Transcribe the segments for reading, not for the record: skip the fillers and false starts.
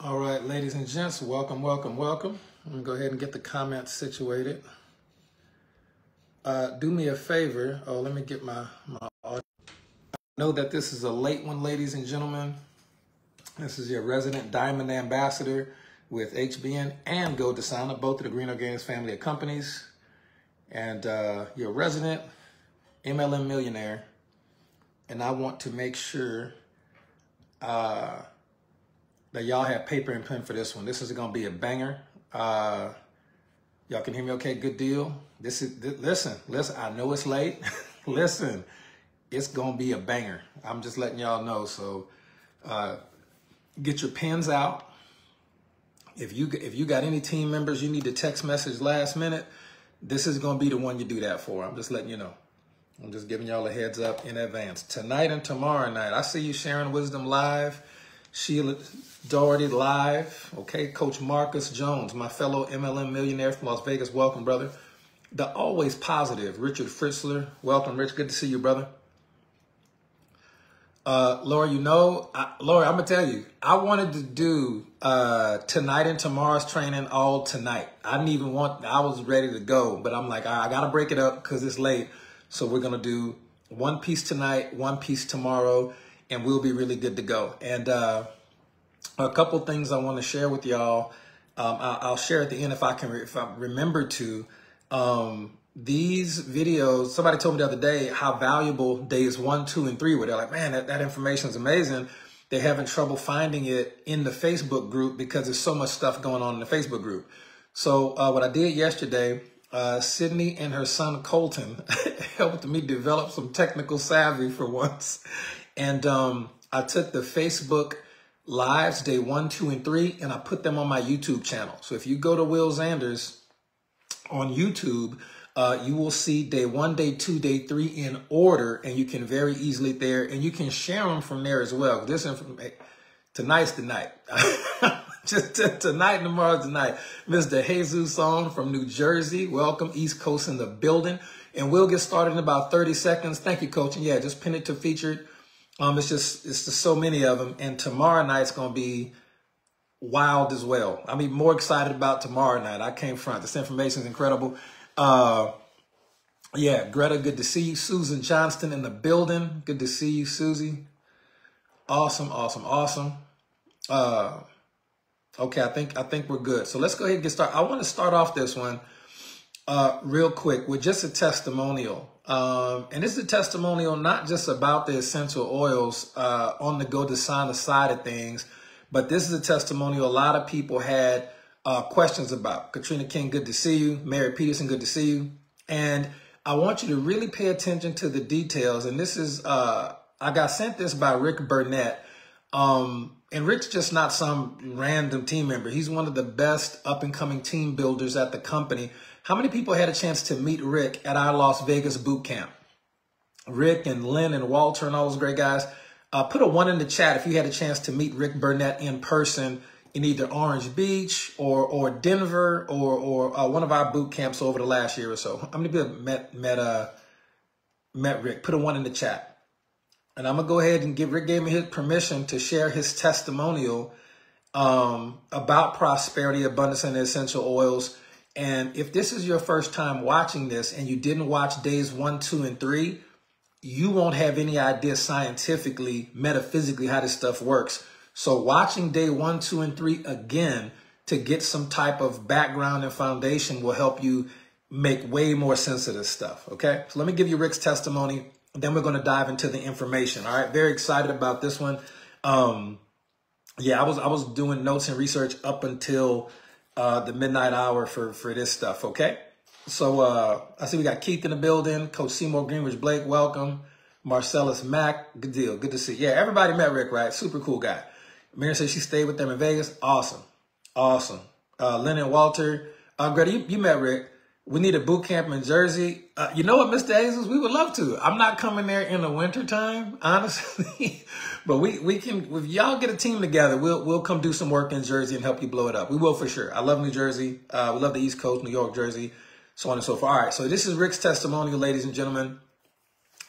All right, ladies and gents, welcome, welcome, welcome. I'm gonna go ahead and get the comments situated. Do me a favor. Oh, let me get my audio. I know that this is a late one, ladies and gentlemen. This is your resident Diamond Ambassador with HBN and Go Desana, both of the Green Games family of companies. And your resident MLM millionaire. And I want to make sure that y'all have paper and pen for this one. This is gonna be a banger. Y'all can hear me okay? Good deal. Listen, I know it's late. Listen, it's gonna be a banger. I'm just letting y'all know. So get your pens out. If you got any team members you need to text message last minute, this is gonna be the one you do that for. I'm just letting you know. I'm just giving y'all a heads up in advance. Tonight and tomorrow night, I see you sharing wisdom live. Sheila Doherty live. Okay, Coach Marcus Jones, my fellow MLM millionaire from Las Vegas. Welcome, brother. The always positive Richard Fritzler. Welcome, Rich. Good to see you, brother. Laura, Laura, I'm going to tell you, I wanted to do tonight and tomorrow's training all tonight. I was ready to go, but I'm like, I got to break it up because it's late. So we're going to do one piece tonight, one piece tomorrow, and we'll be really good to go. And a couple things I want to share with y'all. I'll share at the end if I remember to. These videos, somebody told me the other day how valuable days 1, 2, and 3 were. They're like, man, that information is amazing. They're having trouble finding it in the Facebook group because there's so much stuff going on in the Facebook group. So what I did yesterday, Sydney and her son Colton helped me develop some technical savvy for once. And I took the Facebook Lives day 1, 2, and 3, and I put them on my YouTube channel. So if you go to Will Zanders on YouTube, you will see day 1, day 2, day 3 in order, and you can very easily there, and you can share them from there as well. Tonight's the night. Just tonight and tomorrow's the night. Mr. Jesus on from New Jersey. Welcome, East Coast in the building. And we'll get started in about 30 seconds. Thank you, Coach. And yeah, just pin it to featured. It's just so many of them. And tomorrow night's going to be wild as well. I mean, more excited about tomorrow night. I can't front. This information is incredible. Yeah, Greta, good to see you. Susan Johnston in the building. Good to see you, Susie. Awesome, awesome, awesome. Okay, I think we're good. So let's go ahead and get started. I want to start off this one real quick with just a testimonial. And this is a testimonial not just about the essential oils on the Go Desana side of things, but this is a testimonial a lot of people had questions about. Katrina King, good to see you. Mary Peterson, good to see you. And I want you to really pay attention to the details. And this is, I got sent this by Rick Burnett. And Rick's just not some random team member. He's one of the best up-and-coming team builders at the company. How many people had a chance to meet Rick at our Las Vegas boot camp? Rick and Lynn and Walter and all those great guys. Put a 1 in the chat if you had a chance to meet Rick Burnett in person in either Orange Beach or Denver or one of our boot camps over the last year or so. How many people met Rick? Put a 1 in the chat. And I'm going to go ahead and Rick gave me his permission to share his testimonial about prosperity, abundance, and essential oils. And if this is your first time watching this and you didn't watch days 1, 2, and 3, you won't have any idea scientifically, metaphysically how this stuff works. So watching day 1, 2, and 3 again to get some type of background and foundation will help you make way more sense of this stuff. Okay, so let me give you Rick's testimony. Then we're going to dive into the information. All right, very excited about this one. Yeah, I was doing notes and research up until the midnight hour for this stuff. Okay, so I see we got Keith in the building. Coach Seymour Greenwich Blake, welcome. Marcellus Mack, good deal, good to see. Yeah, everybody met Rick, right? Super cool guy. Mary said she stayed with them in Vegas. Awesome, awesome. Lynn and Walter, Greta, you met Rick. We need a boot camp in Jersey. You know what, Mr. Jesus? We would love to. I'm not coming there in the winter time, honestly. But we can, if y'all get a team together, we'll come do some work in Jersey and help you blow it up. We will for sure. I love New Jersey. We love the East Coast, New York, Jersey, so on and so forth. All right, so this is Rick's testimonial, ladies and gentlemen.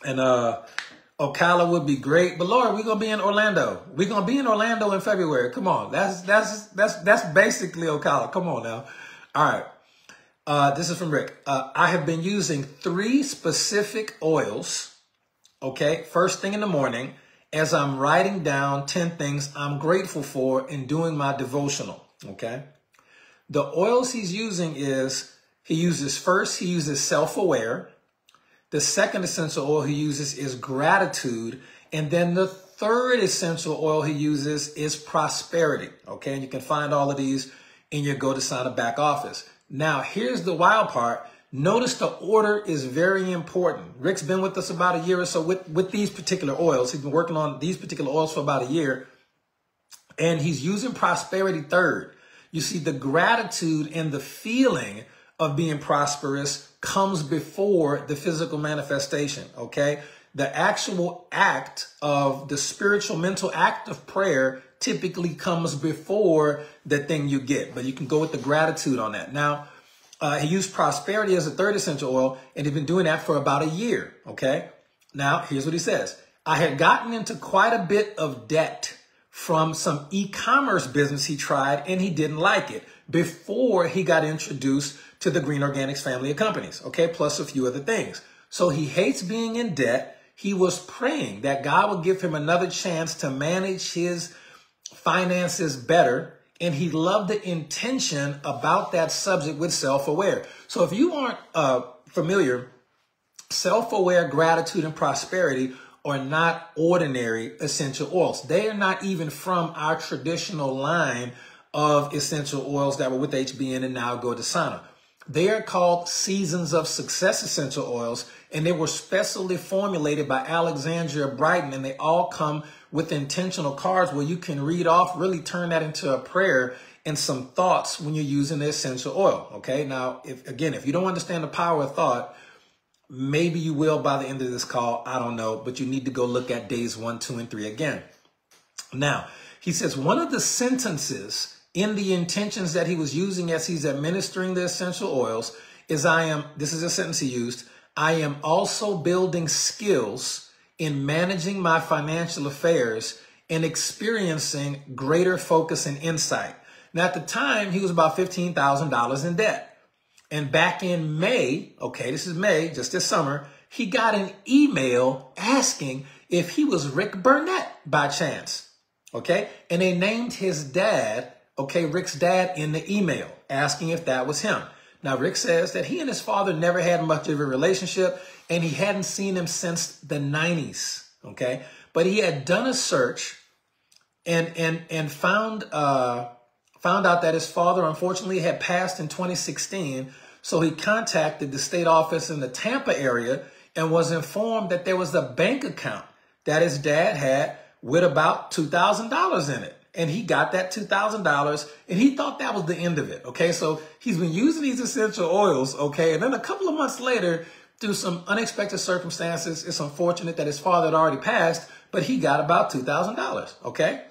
And Ocala would be great, but Lord, we're gonna be in Orlando. We're gonna be in Orlando in February. Come on, that's basically Ocala. Come on now. All right, this is from Rick. I have been using 3 specific oils. Okay, first thing in the morning, as I'm writing down 10 things I'm grateful for in doing my devotional. Okay, the oils he's using he uses self-aware. The second essential oil he uses is gratitude. And then the third essential oil he uses is prosperity. Okay. And you can find all of these in your Go to Sana back office. Now, here's the wild part. Notice the order is very important. Rick's been with us about a year or so with these particular oils. He's been working on these particular oils for about a year. And he's using prosperity third. You see, the gratitude and the feeling of being prosperous comes before the physical manifestation, okay? The actual act of the spiritual mental act of prayer typically comes before the thing you get, but you can go with the gratitude on that. Now, he used prosperity as a third essential oil, and he's been doing that for about a year, okay? Now, here's what he says. I had gotten into quite a bit of debt from some e-commerce business he tried, and he didn't like it before he got introduced to the Green Organics family of companies, okay, plus a few other things. So he hates being in debt. He was praying that God would give him another chance to manage his finances better, and he loved the intention about that subject with self-aware. So if you aren't familiar, self-aware, gratitude, and prosperity are not ordinary essential oils. They are not even from our traditional line of essential oils that were with HBN and now Go to Sana. They are called Seasons of Success essential oils, and they were specially formulated by Alexandria Brighton, and they all come with intentional cards where you can read off, really turn that into a prayer and some thoughts when you're using the essential oil, okay? Now, if you don't understand the power of thought, maybe you will by the end of this call, I don't know, but you need to go look at days 1, 2, and 3 again. Now, he says one of the sentences in the intentions that he was using as he's administering the essential oils is this is a sentence he used, I am also building skills in managing my financial affairs and experiencing greater focus and insight. Now, at the time, he was about $15,000 in debt. And back in May, okay, this is May, just this summer, he got an email asking if he was Rick Burnett by chance, okay? And they named his dad, okay, Rick's dad in the email, asking if that was him. Now, Rick says that he and his father never had much of a relationship, and he hadn't seen him since the 90s, okay? But he had done a search and found out that his father, unfortunately, had passed in 2016. So he contacted the state office in the Tampa area and was informed that there was a bank account that his dad had with about $2,000 in it. And he got that $2,000 and he thought that was the end of it. Okay, so he's been using these essential oils. Okay, and then a couple of months later, through some unexpected circumstances, it's unfortunate that his father had already passed, but he got about $2,000. Okay,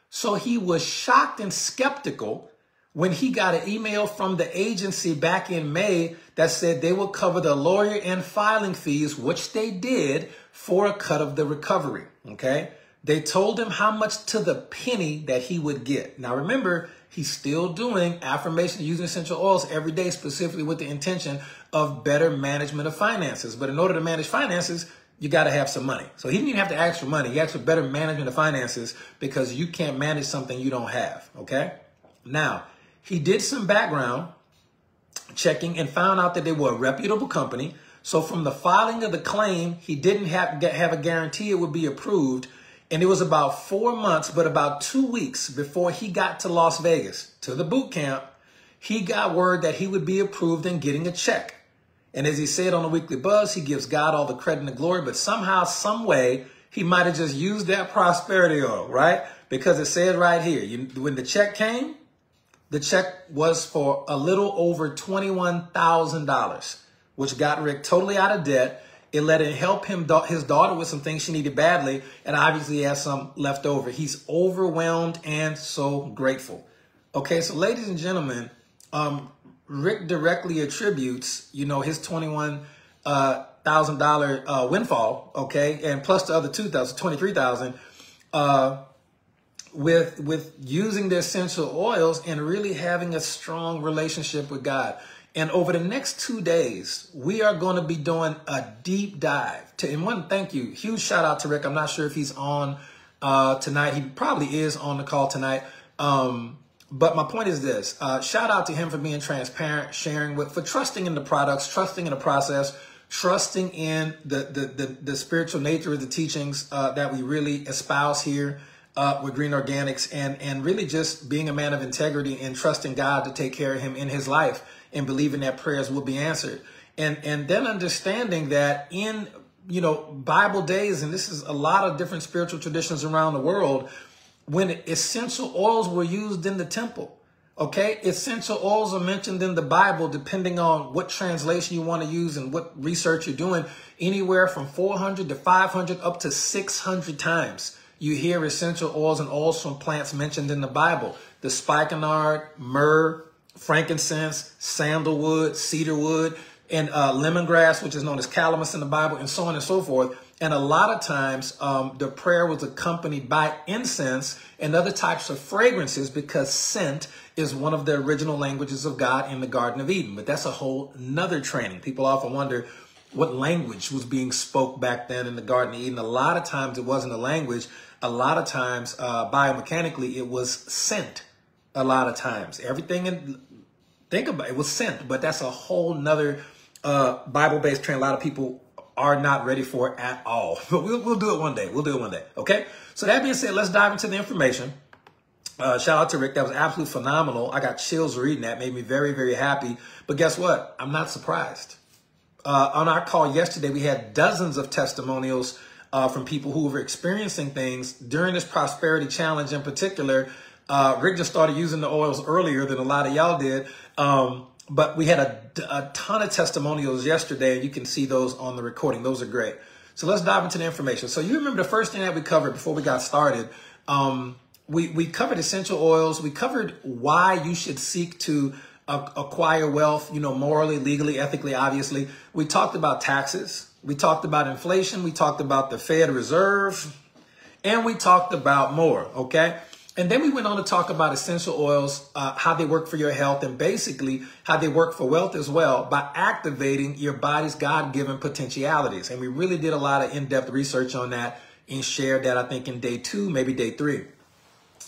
so he was shocked and skeptical when he got an email from the agency back in May that said they will cover the lawyer and filing fees, which they did, for a cut of the recovery. Okay. They told him how much to the penny that he would get. Now, remember, he's still doing affirmation using essential oils every day, specifically with the intention of better management of finances. But in order to manage finances, you got to have some money. So he didn't even have to ask for money. He asked for better management of finances because you can't manage something you don't have. Okay. Now, he did some background checking and found out that they were a reputable company. So from the filing of the claim, he didn't have a guarantee it would be approved. And it was about 4 months, but about 2 weeks before he got to Las Vegas, to the boot camp, he got word that he would be approved and getting a check. And as he said on the Weekly Buzz, he gives God all the credit and the glory, but somehow, some way, he might have just used that prosperity oil, right? Because it said right here, when the check came, the check was for a little over $21,000, which got Rick totally out of debt. It let him help his daughter with some things she needed badly, and obviously he has some left over. He's overwhelmed and so grateful. Okay, so ladies and gentlemen, Rick directly attributes, his $21,000 $1,000 windfall, okay, and plus the other 2,000, 23,000, with using the essential oils and really having a strong relationship with God. And over the next 2 days, we are going to be doing a deep dive. Thank you. Huge shout out to Rick. I'm not sure if he's on tonight. He probably is on the call tonight. But my point is this, shout out to him for being transparent, for trusting in the products, trusting in the process, trusting in the spiritual nature of the teachings that we really espouse here with Green Organics, and really just being a man of integrity and trusting God to take care of him in his life and believing that prayers will be answered. And then understanding that in, Bible days, and this is a lot of different spiritual traditions around the world, when essential oils were used in the temple, okay? Essential oils are mentioned in the Bible, depending on what translation you want to use and what research you're doing, anywhere from 400 to 500 up to 600 times. You hear essential oils and oils from plants mentioned in the Bible. The spikenard, myrrh, frankincense, sandalwood, cedarwood, and lemongrass, which is known as calamus in the Bible, and so on and so forth. And a lot of times the prayer was accompanied by incense and other types of fragrances, because scent is one of the original languages of God in the Garden of Eden. But that's a whole nother training. People often wonder what language was being spoke back then in the Garden of Eden. A lot of times it wasn't a language. A lot of times biomechanically it was scent. A lot of times think about it, it was scent, but that's a whole nother Bible-based training. A lot of people are not ready for it at all, but we'll do it one day. We'll do it one day. Okay. So that being said, let's dive into the information. Shout out to Rick. That was absolutely phenomenal. I got chills reading that. Made me very, very happy. But guess what? I'm not surprised. On our call yesterday, we had dozens of testimonials from people who were experiencing things during this prosperity challenge in particular. Rick just started using the oils earlier than a lot of y'all did. But we had a ton of testimonials yesterday, and you can see those on the recording. Those are great. So let's dive into the information. So you remember the first thing that we covered before we got started. We covered essential oils. We covered why you should seek to acquire wealth, morally, legally, ethically, obviously. We talked about taxes. We talked about inflation. We talked about the Fed Reserve. And we talked about more, okay? And then we went on to talk about essential oils, how they work for your health, and basically how they work for wealth as well by activating your body's God-given potentialities. And we really did a lot of in-depth research on that and shared that, I think, in day 2, maybe day 3.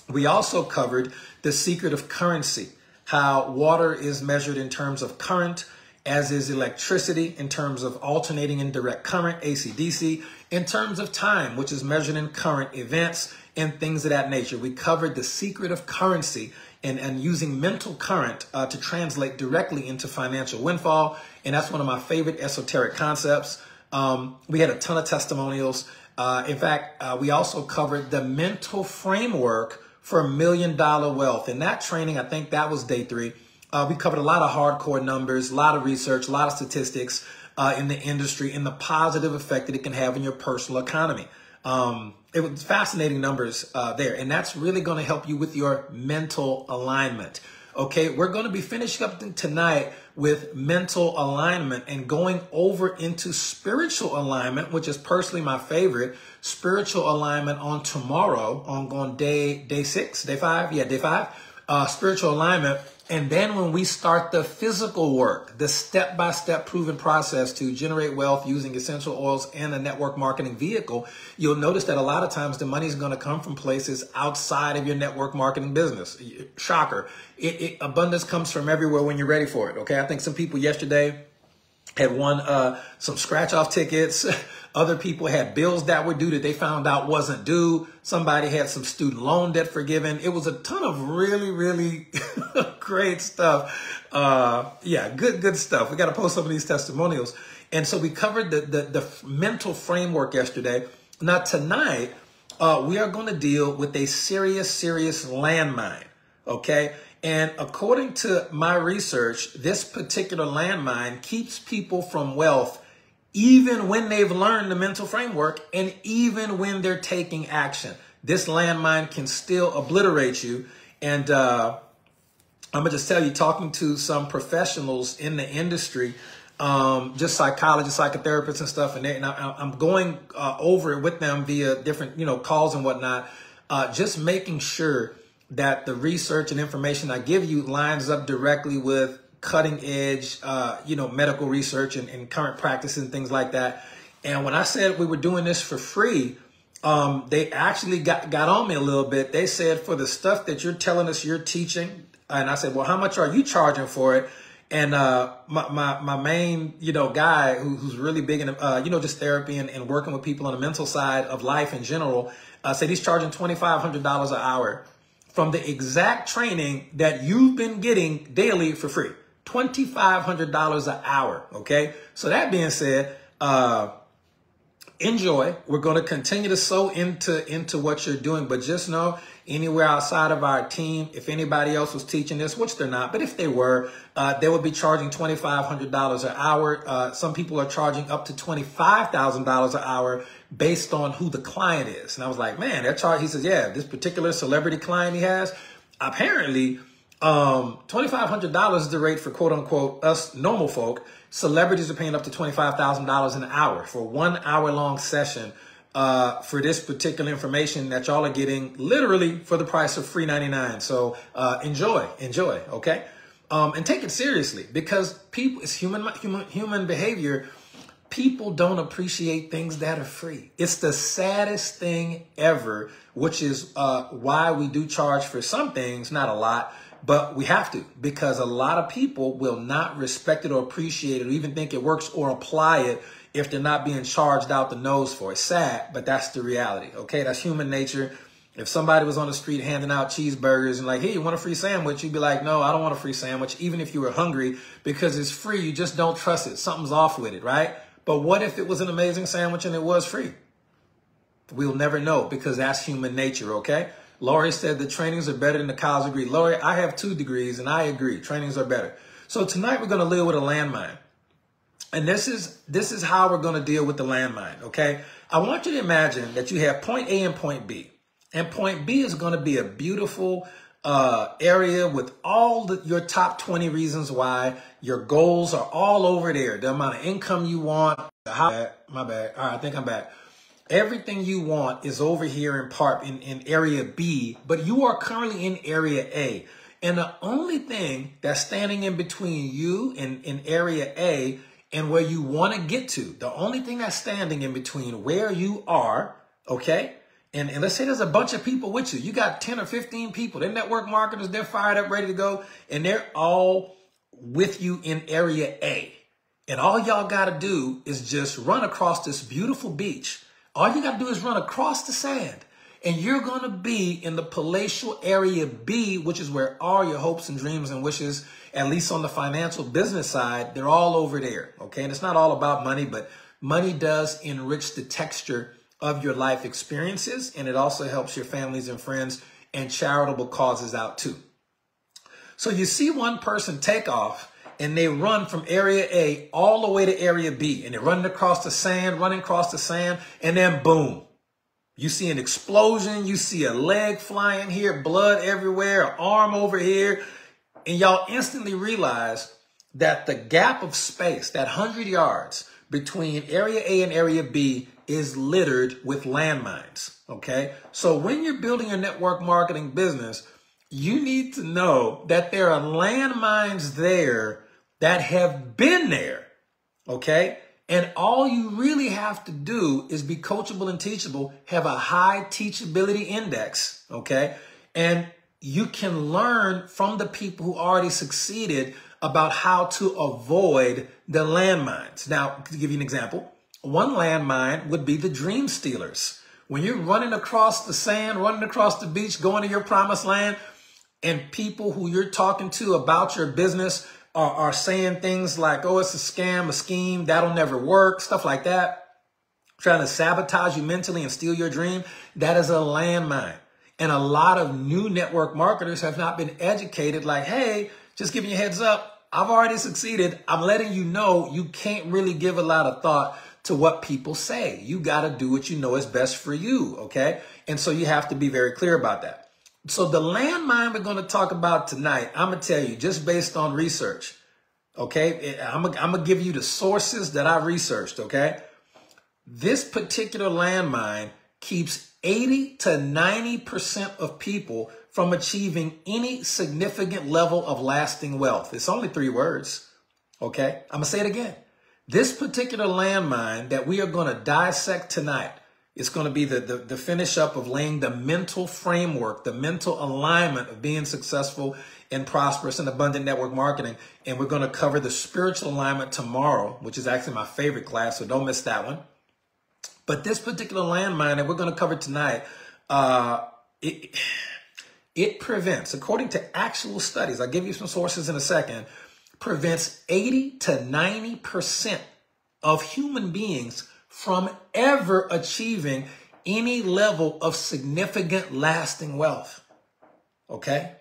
We also covered the secret of currency, how water is measured in terms of current, as is electricity in terms of alternating and direct current, AC/DC, in terms of time, which is measured in current events and things of that nature. We covered the secret of currency and using mental current to translate directly into financial windfall. And that's one of my favorite esoteric concepts. We had a ton of testimonials. In fact, we also covered the mental framework for $1 million wealth. In that training, I think that was day 3. We covered a lot of hardcore numbers, a lot of research, a lot of statistics in the industry and the positive effect that it can have in your personal economy. It was fascinating numbers there, and that's really going to help you with your mental alignment. Okay, we're going to be finishing up tonight with mental alignment and going over into spiritual alignment, which is personally my favorite. Spiritual alignment on tomorrow, on day 6, day 5, day 5. Spiritual alignment. And then when we start the physical work, the step-by-step proven process to generate wealth using essential oils and a network marketing vehicle, you'll notice that a lot of times the money is going to come from places outside of your network marketing business. Shocker. Abundance comes from everywhere when you're ready for it. Okay. I think some people yesterday had won some scratch-off tickets. Other people had bills that were due that they found out wasn't due. Somebody had some student loan debt forgiven. It was a ton of really, really great stuff. Good stuff. We got to post some of these testimonials. And so we covered the mental framework yesterday. Now tonight, we are going to deal with a serious landmine. Okay. And according to my research, this particular landmine keeps people from wealth even when they've learned the mental framework and even when they're taking action. This landmine can still obliterate you. And I'm going to just tell you, talking to some professionals in the industry, just psychologists, psychotherapists and stuff. And I'm going over it with them via different, calls and whatnot, just making sure that the research and information I give you lines up directly with cutting edge, medical research and current practices and things like that. And when I said we were doing this for free, they actually got on me a little bit. They said, for the stuff that you're telling us you're teaching, and I said, well, how much are you charging for it? And my main, guy who's really big in, just therapy and working with people on the mental side of life in general, said he's charging $2,500 an hour from the exact training that you've been getting daily for free. $2,500 an hour. Okay. So that being said, enjoy. We're going to continue to sow into what you're doing, but just know anywhere outside of our team, if anybody else was teaching this, which they're not, but if they were, they would be charging $2,500 an hour. Some people are charging up to $25,000 an hour based on who the client is. And I was like, man, that charge, he says, yeah, this particular celebrity client he has, apparently, $2,500 is the rate for quote unquote us normal folk. Celebrities are paying up to $25,000 an hour for 1 hour long session for this particular information that y'all are getting literally for the price of free 99. So enjoy, okay? And take it seriously, because people, it's human behavior. People don't appreciate things that are free. It's the saddest thing ever, which is why we do charge for some things, not a lot. But we have to, because a lot of people will not respect it or appreciate it or even think it works or apply it if they're not being charged out the nose for it. Sad, but that's the reality. Okay, that's human nature. If somebody was on the street handing out cheeseburgers and like, hey, you want a free sandwich? You'd be like, no, I don't want a free sandwich. Even if you were hungry, because it's free, you just don't trust it. Something's off with it, right? But what if it was an amazing sandwich and it was free? We'll never know, because that's human nature, okay? Lori said the trainings are better than the college degree. Lori, I have 2 degrees and I agree. Trainings are better. So tonight we're going to live with a landmine. And this is how we're going to deal with the landmine, okay? I want you to imagine that you have point A and point B. And point B is going to be a beautiful area with all your top 20 reasons why. Your goals are all over there. The amount of income you want. My bad. All right, I think I'm back. Everything you want is over here in area B, but you are currently in area A. And the only thing that's standing in between you and in area A and where you want to get to, the only thing that's standing in between where you are, okay? And let's say there's a bunch of people with you. You got 10 or 15 people. They're network marketers. They're fired up, ready to go. And they're all with you in area A. And all y'all got to do is just run across this beautiful beach. All you got to do is run across the sand, and you're going to be in the palatial area B, which is where all your hopes and dreams and wishes, at least on the financial business side, they're all over there. Okay. And it's not all about money, but money does enrich the texture of your life experiences. And it also helps your families and friends and charitable causes out too. So you see one person take off, and they run from area A all the way to area B. And they're running across the sand, and then boom. You see an explosion. You see a leg flying here, blood everywhere, an arm over here. And y'all instantly realize that the gap of space, that 100 yards between area A and area B, is littered with landmines. Okay. So when you're building a network marketing business, you need to know that there are landmines there that have been there, okay? And all you really have to do is be coachable and teachable, have a high teachability index, okay? And you can learn from the people who already succeeded about how to avoid the landmines. Now, to give you an example, one landmine would be the dream stealers. When you're running across the sand, running across the beach, going to your promised land, and people who you're talking to about your business are saying things like, oh, it's a scam, a scheme, that'll never work, stuff like that, trying to sabotage you mentally and steal your dream, that is a landmine. And a lot of new network marketers have not been educated like, hey, just giving you a heads up, I've already succeeded. I'm letting you know you can't really give a lot of thought to what people say. You got to do what you know is best for you, okay? And so you have to be very clear about that. So the landmine we're going to talk about tonight, I'm going to tell you, just based on research, Okay, I'm gonna give you the sources that I researched. Okay, this particular landmine keeps 80 to 90% of people from achieving any significant level of lasting wealth. It's only 3 words. Okay, I'm gonna say it again. This particular landmine that we are going to dissect tonight is going to be the finish up of laying the mental framework, the mental alignment of being successful and prosperous and abundant network marketing. And we're going to cover the spiritual alignment tomorrow, which is actually my favorite class, so don't miss that one. But this particular landmine that we're going to cover tonight, it prevents, according to actual studies, I'll give you some sources in a second, prevents 80 to 90% of human beings from ever achieving any level of significant lasting wealth. Okay?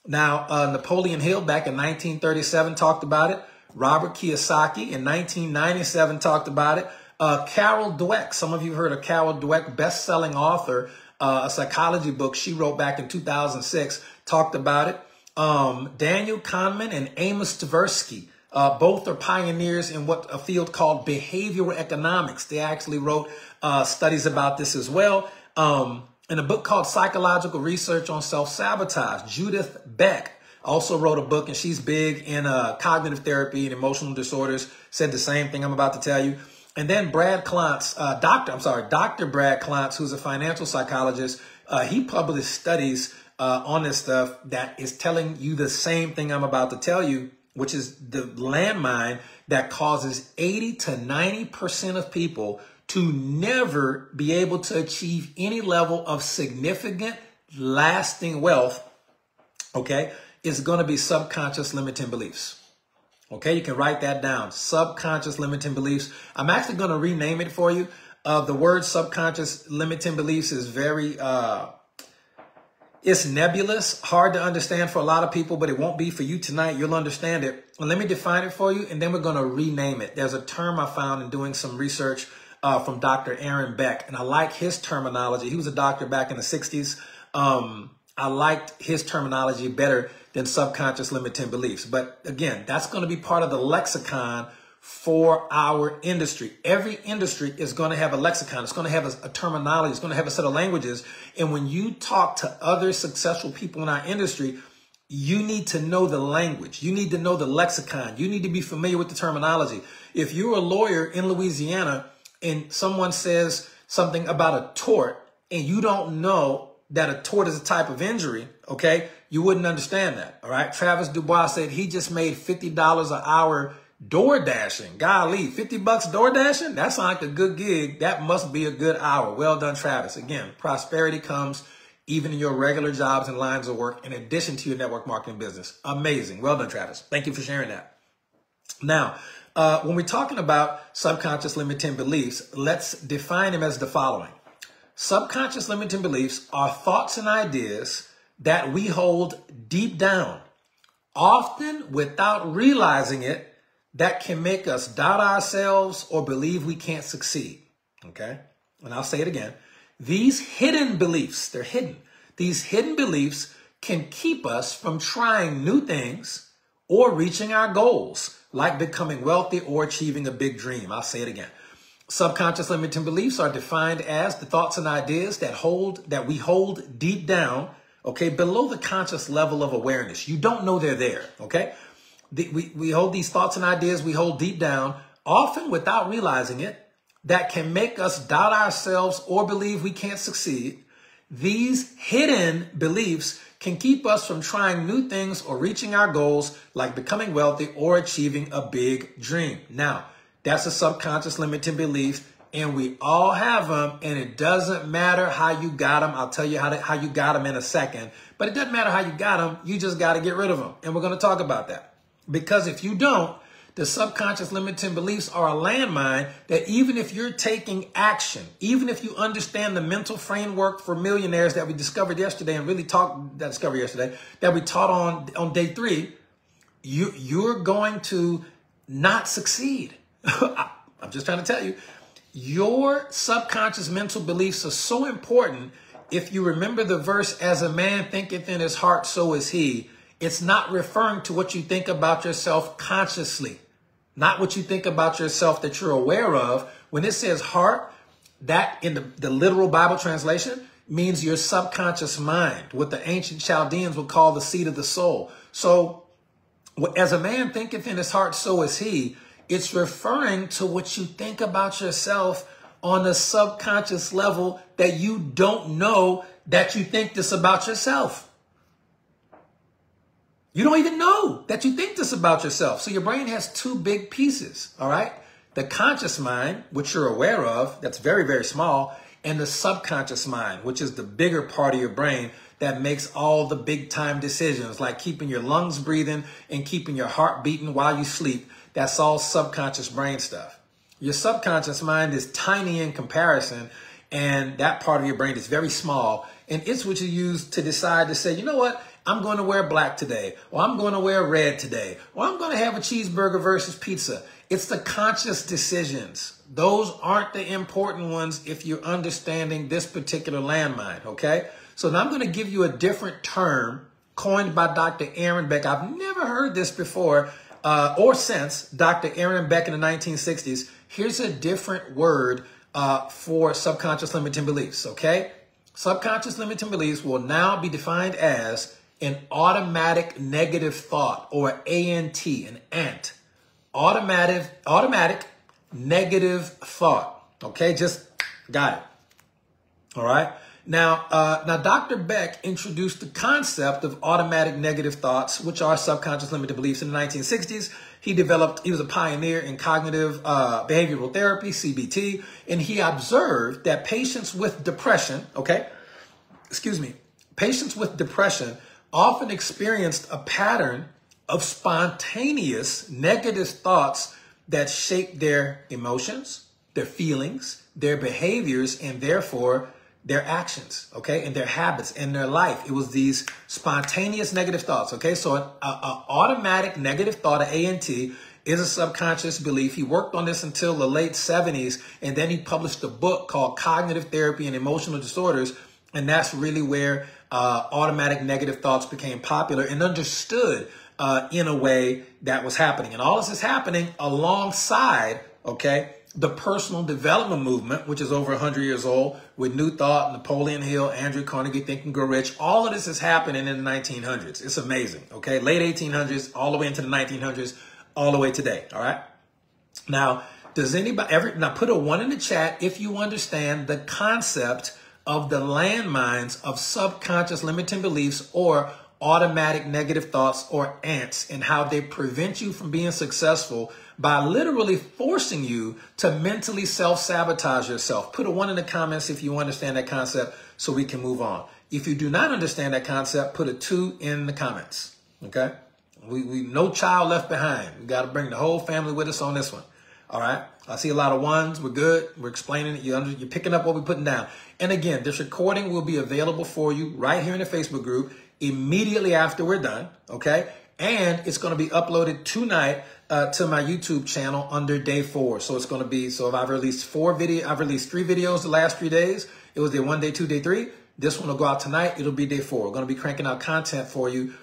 Now, Napoleon Hill back in 1937 talked about it. Robert Kiyosaki in 1997 talked about it. Carol Dweck, some of you heard of Carol Dweck, best-selling author, a psychology book she wrote back in 2006, talked about it. Daniel Kahneman and Amos Tversky, both are pioneers in a field called behavioral economics. They actually wrote studies about this as well. In a book called Psychological Research on Self-Sabotage, Judith Beck also wrote a book, and she's big in cognitive therapy and emotional disorders, said the same thing I'm about to tell you. And then Brad Klontz, Dr. Brad Klontz, who's a financial psychologist, he published studies on this stuff that is telling you the same thing I'm about to tell you, which is the landmine that causes 80 to 90% of people to never be able to achieve any level of significant lasting wealth, okay, is going to be subconscious limiting beliefs. Okay, you can write that down. Subconscious limiting beliefs. I'm actually going to rename it for you. The word subconscious limiting beliefs is very, it's nebulous, hard to understand for a lot of people, but it won't be for you tonight. You'll understand it. Well, let me define it for you, and then we're going to rename it. There's a term I found in doing some research from Dr. Aaron Beck, and I like his terminology. He was a doctor back in the 60s. I liked his terminology better than subconscious limiting beliefs. But again, that's going to be part of the lexicon for our industry. Every industry is going to have a lexicon. It's going to have a terminology. It's going to have a set of languages. And when you talk to other successful people in our industry, you need to know the language. You need to know the lexicon. You need to be familiar with the terminology. If you're a lawyer in Louisiana and someone says something about a tort and you don't know that a tort is a type of injury, okay, you wouldn't understand that, all right? Travis Dubois said he just made $50 an hour door dashing. Golly, $50 door dashing? That sounds like a good gig. That must be a good hour. Well done, Travis. Again, prosperity comes even in your regular jobs and lines of work in addition to your network marketing business. Amazing. Well done, Travis. Thank you for sharing that. Now, when we're talking about subconscious limiting beliefs, let's define them as the following. Subconscious limiting beliefs are thoughts and ideas that we hold deep down, often without realizing it, that can make us doubt ourselves or believe we can't succeed. Okay? And I'll say it again. These hidden beliefs, they're hidden. These hidden beliefs can keep us from trying new things or reaching our goals, like becoming wealthy or achieving a big dream. I'll say it again. Subconscious limiting beliefs are defined as the thoughts and ideas that we hold deep down, okay, below the conscious level of awareness. You don't know they're there, okay? We hold these thoughts and ideas we hold deep down, often without realizing it, that can make us doubt ourselves or believe we can't succeed. These hidden beliefs can keep us from trying new things or reaching our goals, like becoming wealthy or achieving a big dream. Now, that's a subconscious limiting belief, and we all have them, and it doesn't matter how you got them. I'll tell you how you got them in a second, but it doesn't matter how you got them. You just got to get rid of them, and we're going to talk about that. Because if you don't, the subconscious limiting beliefs are a landmine that even if you're taking action, even if you understand the mental framework for millionaires that we discovered yesterday and really that we taught on day 3, you're going to not succeed. I'm just trying to tell you, your subconscious mental beliefs are so important. If you remember the verse, as a man thinketh in his heart, so is he. It's not referring to what you think about yourself consciously, not what you think about yourself that you're aware of. When it says heart, that in the literal Bible translation means your subconscious mind, what the ancient Chaldeans would call the seat of the soul. So as a man thinketh in his heart, so is he. It's referring to what you think about yourself on a subconscious level that you don't know that you think this about yourself. You don't even know that you think this about yourself. So your brain has two big pieces, all right? The conscious mind, which you're aware of, that's very, very small, and the subconscious mind, which is the bigger part of your brain that makes all the big time decisions, like keeping your lungs breathing and keeping your heart beating while you sleep. That's all subconscious brain stuff. Your subconscious mind is tiny in comparison, and that part of your brain is very small. And it's what you use to decide to say, you know what? I'm going to wear black today, or I'm going to wear red today, or I'm going to have a cheeseburger versus pizza. It's the conscious decisions. Those aren't the important ones if you're understanding this particular landmine, okay? So now I'm going to give you a different term coined by Dr. Aaron Beck. I've never heard this before or since Dr. Aaron Beck in the 1960s. Here's a different word for subconscious limiting beliefs, okay? Subconscious limiting beliefs will now be defined as an automatic negative thought, or ANT, an ANT. Automatic negative thought. Okay, just got it. All right. Now, Dr. Beck introduced the concept of automatic negative thoughts, which are subconscious limiting beliefs, in the 1960s. He was a pioneer in cognitive behavioral therapy, CBT, and he observed that patients with depression, patients with depression often experienced a pattern of spontaneous negative thoughts that shape their emotions, their feelings, their behaviors, and therefore their actions, okay, and their habits and their life. It was these spontaneous negative thoughts, okay? So an automatic negative thought, an ANT, is a subconscious belief. He worked on this until the late 70s, and then he published a book called Cognitive Therapy and Emotional Disorders, and that's really where automatic negative thoughts became popular and understood in a way that was happening. And all this is happening alongside, okay, the personal development movement, which is over 100 years old, with New Thought, Napoleon Hill, Andrew Carnegie, Think and Grow Rich. All of this is happening in the 1900s. It's amazing, okay? Late 1800s, all the way into the 1900s, all the way today, all right? Now, does anybody now put a 1 in the chat if you understand the concept of the landmines of subconscious limiting beliefs or automatic negative thoughts, or ANTs, and how they prevent you from being successful by literally forcing you to mentally self-sabotage yourself. Put a 1 in the comments if you understand that concept so we can move on. If you do not understand that concept, put a 2 in the comments, okay? We no child left behind. We got to bring the whole family with us on this one. All right. I see a lot of 1s. We're good. We're explaining it. You're picking up what we're putting down. And again, this recording will be available for you right here in the Facebook group immediately after we're done. Okay. And it's going to be uploaded tonight to my YouTube channel under day 4. So it's going to be, so if I've released 3 videos the last 3 days. It was day 1, day 2, day 3. This one will go out tonight. It'll be day 4. We're going to be cranking out content for you.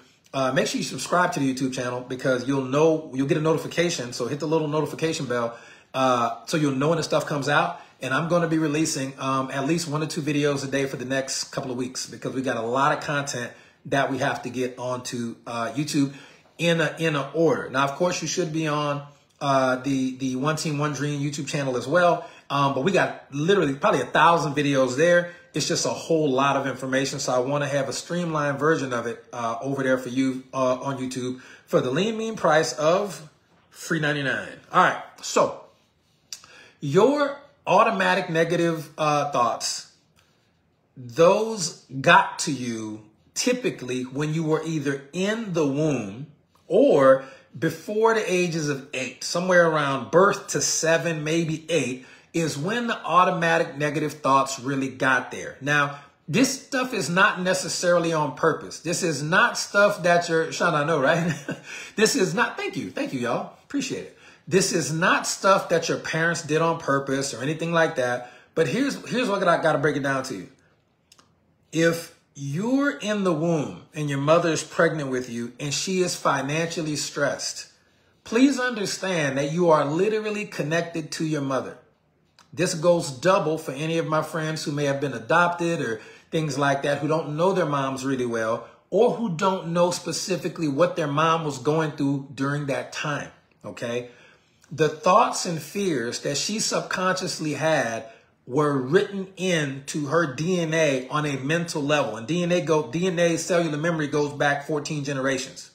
Make sure you subscribe to the YouTube channel because you'll get a notification. So hit the little notification bell so you'll know when the stuff comes out. And I'm going to be releasing at least 1 or 2 videos a day for the next couple of weeks because we got a lot of content that we have to get onto YouTube in a order. Now, of course, you should be on the One Team One Dream YouTube channel as well. But we got literally probably 1,000 videos there. It's just a whole lot of information. So I want to have a streamlined version of it over there for you on YouTube for the lean, mean price of $3.99. All right. So your automatic negative thoughts, those got to you typically when you were either in the womb or before the ages of 8, somewhere around birth to 7, maybe 8, is when the automatic negative thoughts really got there. Now, this stuff is not necessarily on purpose. This is not stuff that Sean, I know, right? This is not, thank you, y'all. Appreciate it. This is not stuff that your parents did on purpose or anything like that. But here's what I got to break it down to you. If you're in the womb and your mother is pregnant with you and she is financially stressed, please understand that you are literally connected to your mother. This goes double for any of my friends who may have been adopted or things like that, who don't know their moms really well, or who don't know specifically what their mom was going through during that time, okay? The thoughts and fears that she subconsciously had were written into her DNA on a mental level. And DNA cellular memory goes back 14 generations.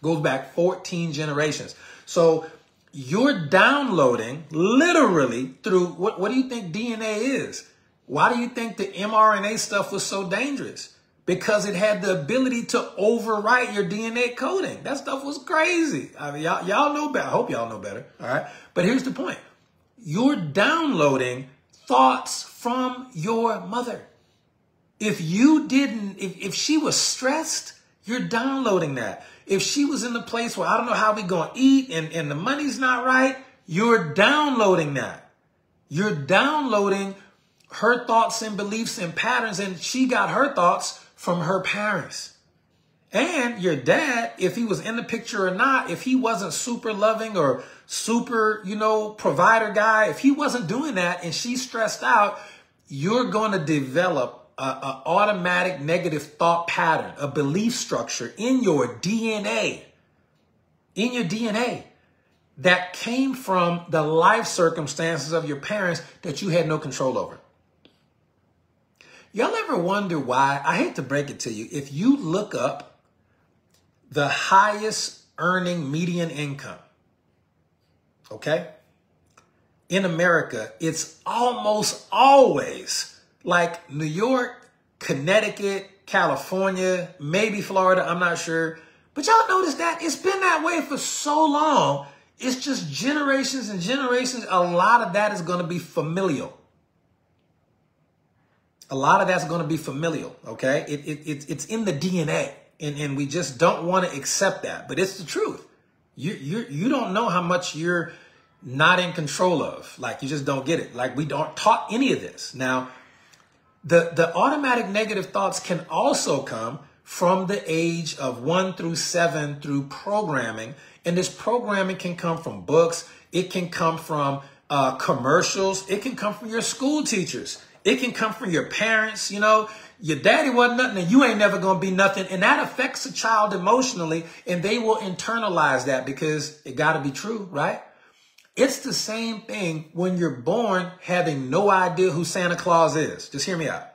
Goes back 14 generations. So you're downloading literally through, what do you think DNA is? Why do you think the mRNA stuff was so dangerous? Because it had the ability to overwrite your DNA coding. That stuff was crazy. I mean, y'all know better. I hope y'all know better. All right. But here's the point. You're downloading thoughts from your mother. If she was stressed, you're downloading that. If she was in the place where I don't know how we going to eat and the money's not right, you're downloading that. You're downloading her thoughts and beliefs and patterns, and she got her thoughts from her parents. And your dad, if he was in the picture or not, if he wasn't super loving or super, provider guy, if he wasn't doing that and she's stressed out, you're going to develop an automatic negative thought pattern, a belief structure in your DNA, that came from the life circumstances of your parents that you had no control over. Y'all ever wonder why? I hate to break it to you. If you look up the highest earning median income, okay, in America, it's almost always like New York, Connecticut, California, maybe Florida, I'm not sure. But y'all notice that it's been that way for so long. It's just generations and generations. A lot of that is going to be familial. A lot of that's going to be familial, okay? It's in the DNA, and we just don't want to accept that. But it's the truth. You don't know how much you're not in control of. Like, you just don't get it. Like, we don't taught any of this. Now, the automatic negative thoughts can also come from the age of 1 through 7 through programming. And this programming can come from books. It can come from commercials. It can come from your school teachers. It can come from your parents. Your daddy wasn't nothing and you ain't never going to be nothing. And that affects a child emotionally, and they will internalize that because it got to be true, right? It's the same thing when you're born having no idea who Santa Claus is. Just hear me out.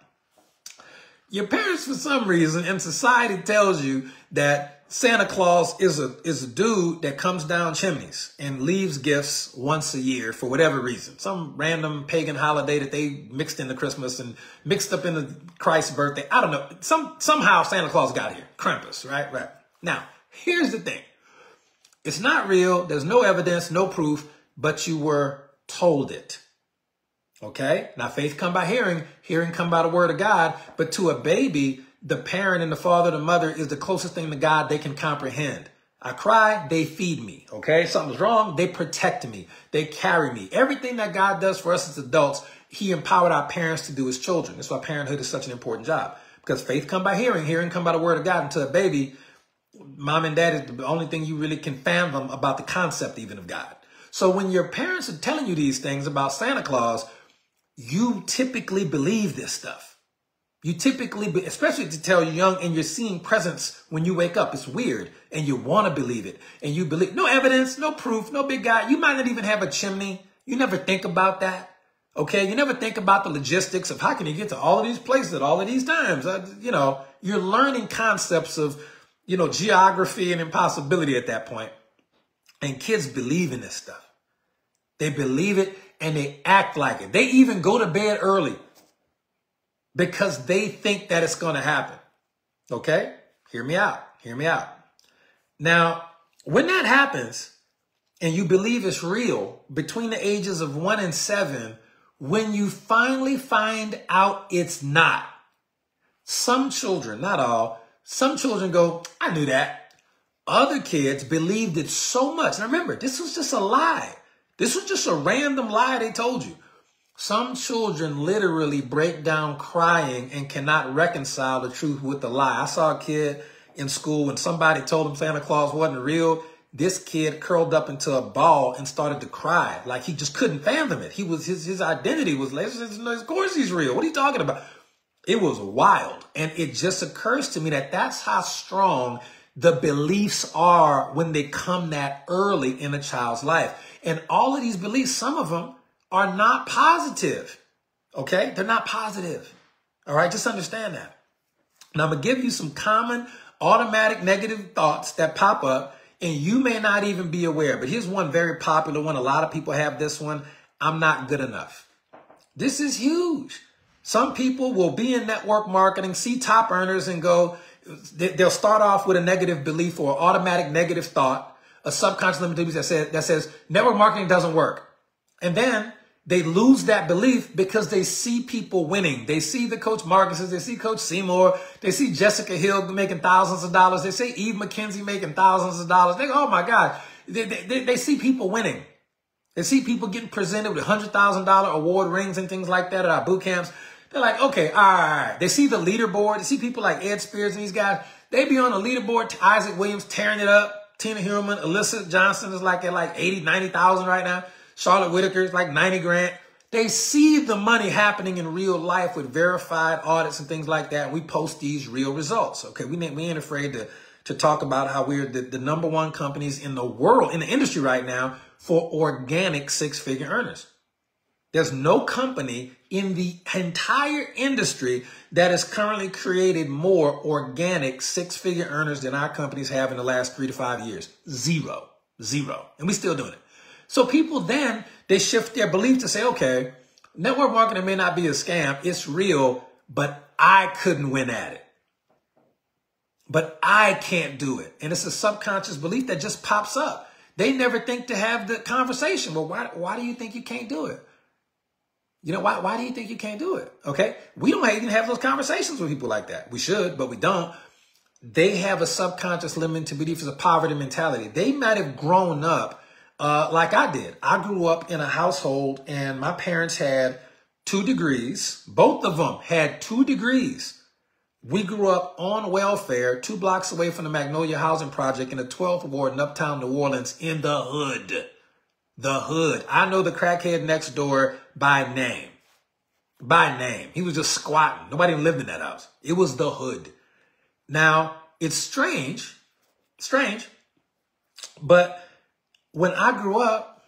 Your parents, for some reason, and society tells you that Santa Claus is a dude that comes down chimneys and leaves gifts once a year for whatever reason. Some random pagan holiday that they mixed into Christmas and mixed up into Christ's birthday. I don't know. Somehow Santa Claus got here. Krampus, right? Right. Now, here's the thing. It's not real. There's no evidence, no proof, but you were told it. Okay? Now, faith come by hearing, hearing come by the word of God. But to a baby, the parent and the father, the mother is the closest thing to God they can comprehend. I cry, they feed me. Okay? Something's wrong, they protect me. They carry me. Everything that God does for us as adults, he empowered our parents to do as children. That's why parenthood is such an important job. Because faith come by hearing, hearing come by the word of God. And to a baby, mom and dad is the only thing you really can fathom about the concept even of God. So when your parents are telling you these things about Santa Claus, you typically believe this stuff. You typically, especially to tell you young and you're seeing presents when you wake up. It's weird and you want to believe it. And you believe, no evidence, no proof, no big guy. You might not even have a chimney. You never think about that. Okay. You never think about the logistics of how can you get to all of these places at all of these times. You're learning concepts of, geography and impossibility at that point. And kids believe in this stuff. They believe it and they act like it. They even go to bed early because they think that it's going to happen. Okay? Hear me out. Hear me out. Now, when that happens and you believe it's real between the ages of 1 and 7, when you finally find out it's not, some children, not all, some children go, I knew that. Other kids believed it so much. Now remember, this was just a lie. This was just a random lie they told you. Some children literally break down crying and cannot reconcile the truth with the lie. I saw a kid in school when somebody told him Santa Claus wasn't real. This kid curled up into a ball and started to cry. Like he just couldn't fathom it. His identity was like, of course he's real. What are you talking about? It was wild. And it just occurs to me that that's how strong the beliefs are when they come that early in a child's life. And all of these beliefs, some of them are not positive. Okay? They're not positive. All right? Just understand that. Now, I'm going to give you some common automatic negative thoughts that pop up, and you may not even be aware. But here's one very popular one. A lot of people have this one. I'm not good enough. This is huge. Some people will be in network marketing, see top earners and go, they'll start off with a negative belief or automatic negative thought, a subconscious limiting belief that says network marketing doesn't work. And then they lose that belief because they see people winning. They see the Coach Marcuses, they see Coach Seymour, they see Jessica Hill making thousands of dollars, they see Eve McKenzie making thousands of dollars. They go, oh my God, they see people winning. They see people getting presented with $100,000 award rings and things like that at our boot camps. They're like, okay, all right. They see the leaderboard. They see people like Ed Spears and these guys. They be on the leaderboard. Isaac Williams tearing it up. Tina Hillman, Alyssa Johnson is like at like 80, 90,000 right now. Charlotte Whitaker is like 90 grand. They see the money happening in real life with verified audits and things like that. And we post these real results. Okay, we ain't afraid to talk about how we're the number one companies in the world, in the industry right now for organic six-figure earners. There's no company in the entire industry that has currently created more organic six-figure earners than our companies have in the last 3 to 5 years. Zero. And we're still doing it. So people then, they shift their belief to say, okay, network marketing may not be a scam. It's real, but I couldn't win at it. But I can't do it. And it's a subconscious belief that just pops up. They never think to have the conversation. Well, why do you think you can't do it? You know, why do you think you can't do it? Okay. We don't even have those conversations with people like that. We should, but we don't. They have a subconscious limiting belief as a poverty mentality. They might have grown up like I did. I grew up in a household and my parents had 2 degrees. Both of them had 2 degrees. We grew up on welfare 2 blocks away from the Magnolia Housing Project in the 12th Ward in Uptown New Orleans in the hood. The hood. I know the crackhead next door by name. By name. He was just squatting. Nobody even lived in that house. It was the hood. Now, it's strange, but when I grew up,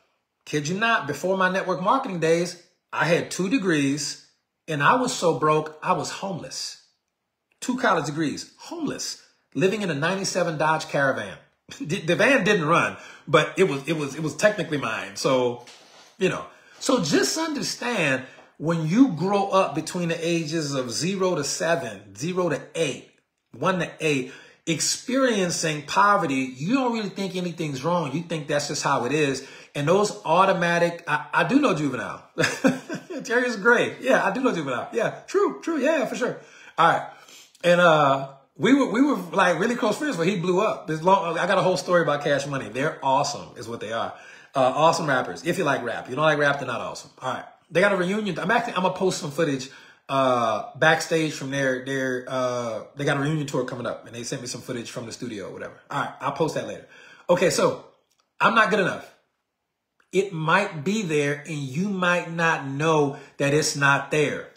kid you not, before my network marketing days, I had 2 degrees and I was so broke, I was homeless. 2 college degrees, homeless, living in a 97 Dodge Caravan. The van didn't run, but it was technically mine. So, you know, so just understand when you grow up between the ages of 0 to 7, 0 to 8, 1 to 8, experiencing poverty, you don't really think anything's wrong. You think that's just how it is. And those automatic, I do know Juvenile. Terry is great. Yeah, I do know Juvenile. Yeah, true. Yeah, for sure. All right. And, we were like really close friends, but he blew up. I got a whole story about Cash Money. They're awesome is what they are. Awesome rappers. If you like rap, you don't like rap, they're not awesome. All right. They got a reunion. I'm gonna post some footage, backstage from they got a reunion tour coming up and they sent me some footage from the studio or whatever. All right. I'll post that later. Okay. So I'm not good enough. It might be there and you might not know that it's not there.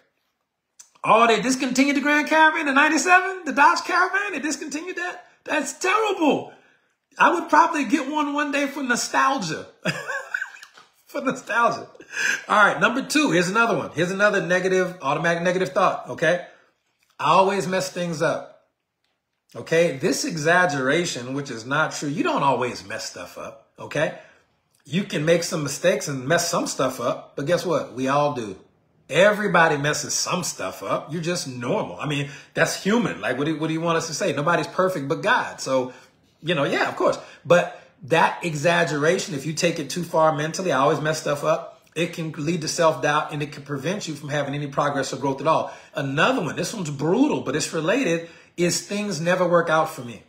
Oh, they discontinued the Grand Caravan, the 97, the Dodge Caravan. They discontinued that. That's terrible. I would probably get one day for nostalgia. For nostalgia. All right. Number 2. Here's another one. Here's another automatic negative thought. Okay. I always mess things up. Okay. This exaggeration, which is not true. You don't always mess stuff up. Okay. You can make some mistakes and mess some stuff up, but guess what? We all do. Everybody messes some stuff up. You're just normal. I mean, that's human. Like, what do you want us to say? Nobody's perfect but God. So, you know, yeah, of course. But that exaggeration, if you take it too far mentally, I always mess stuff up, it can lead to self-doubt and it can prevent you from having any progress or growth at all. Another one, this one's brutal, but it's related, is things never work out for me.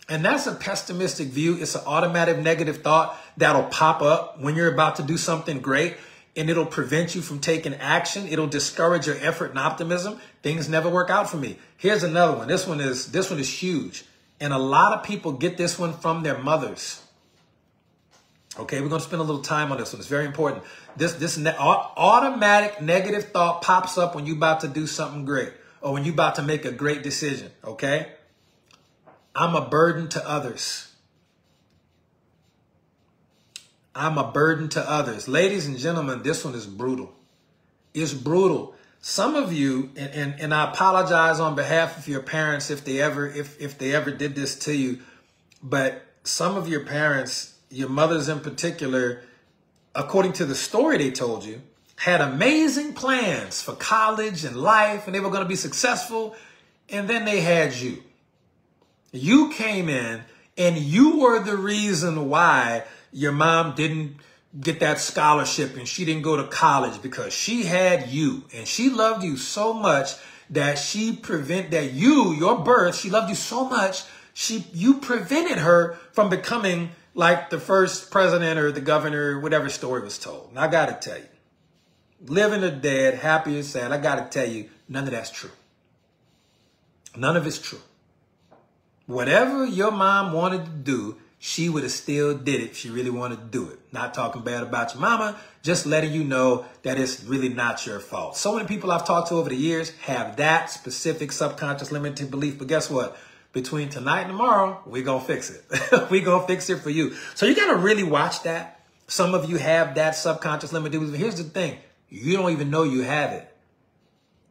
And that's a pessimistic view. It's an automatic negative thought that'll pop up when you're about to do something great. and it'll prevent you from taking action. It'll discourage your effort and optimism. Things never work out for me. Here's another one. This one is huge. And a lot of people get this one from their mothers. Okay, we're going to spend a little time on this one. It's very important. This automatic negative thought pops up when you're about to do something great or when you're about to make a great decision. Okay, I'm a burden to others. I'm a burden to others. Ladies and gentlemen, this one is brutal. It's brutal. Some of you, and I apologize on behalf of your parents if they ever did this to you, but some of your parents, your mothers in particular, according to the story they told you, had amazing plans for college and life, and they were going to be successful, and then they had you. You came in, and you were the reason why your mom didn't get that scholarship and she didn't go to college, because she had you, and she loved you so much that she your birth, she loved you so much, you prevented her from becoming like the first president or the governor, whatever story was told. And I got to tell you, living or dead, happy or sad, I got to tell you, none of that's true. None of it's true. Whatever your mom wanted to do, she would have still did it if she really wanted to do it. Not talking bad about your mama, just letting you know that it's really not your fault. So many people I've talked to over the years have that specific subconscious limiting belief. But guess what? Between tonight and tomorrow, we're going to fix it. We're going to fix it for you. So you got to really watch that. Some of you have that subconscious limiting belief. Here's the thing. You don't even know you have it.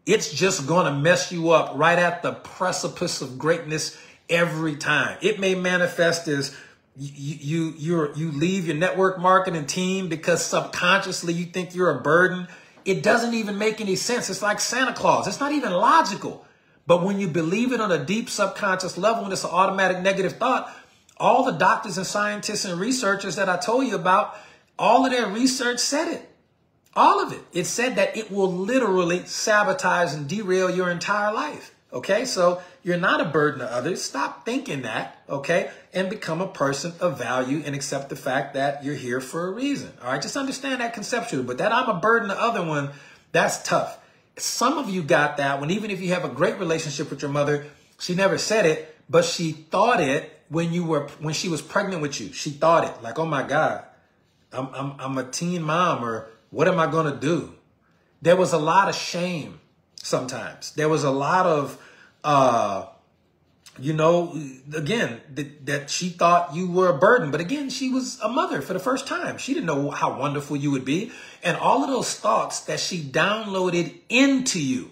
It's just going to mess you up right at the precipice of greatness every time. It may manifest as you leave your network marketing team because subconsciously you think you're a burden. It doesn't even make any sense. It's like Santa Claus. It's not even logical. But when you believe it on a deep subconscious level, when it's an automatic negative thought, all the doctors and scientists and researchers that I told you about, all of their research said it. All of it. It said that it will literally sabotage and derail your entire life. Okay, so you're not a burden to others. Stop thinking that, okay, and become a person of value and accept the fact that you're here for a reason. All right, just understand that conceptually. But that I'm a burden to other one, that's tough. Some of you got that one, even if you have a great relationship with your mother, she never said it, but she thought it when she was pregnant with you. She thought it like, oh my God, I'm a teen mom, or what am I going to do? There was a lot of shame sometimes. There was a lot of, again, that she thought you were a burden. But again, she was a mother for the first time. She didn't know how wonderful you would be. And all of those thoughts that she downloaded into you.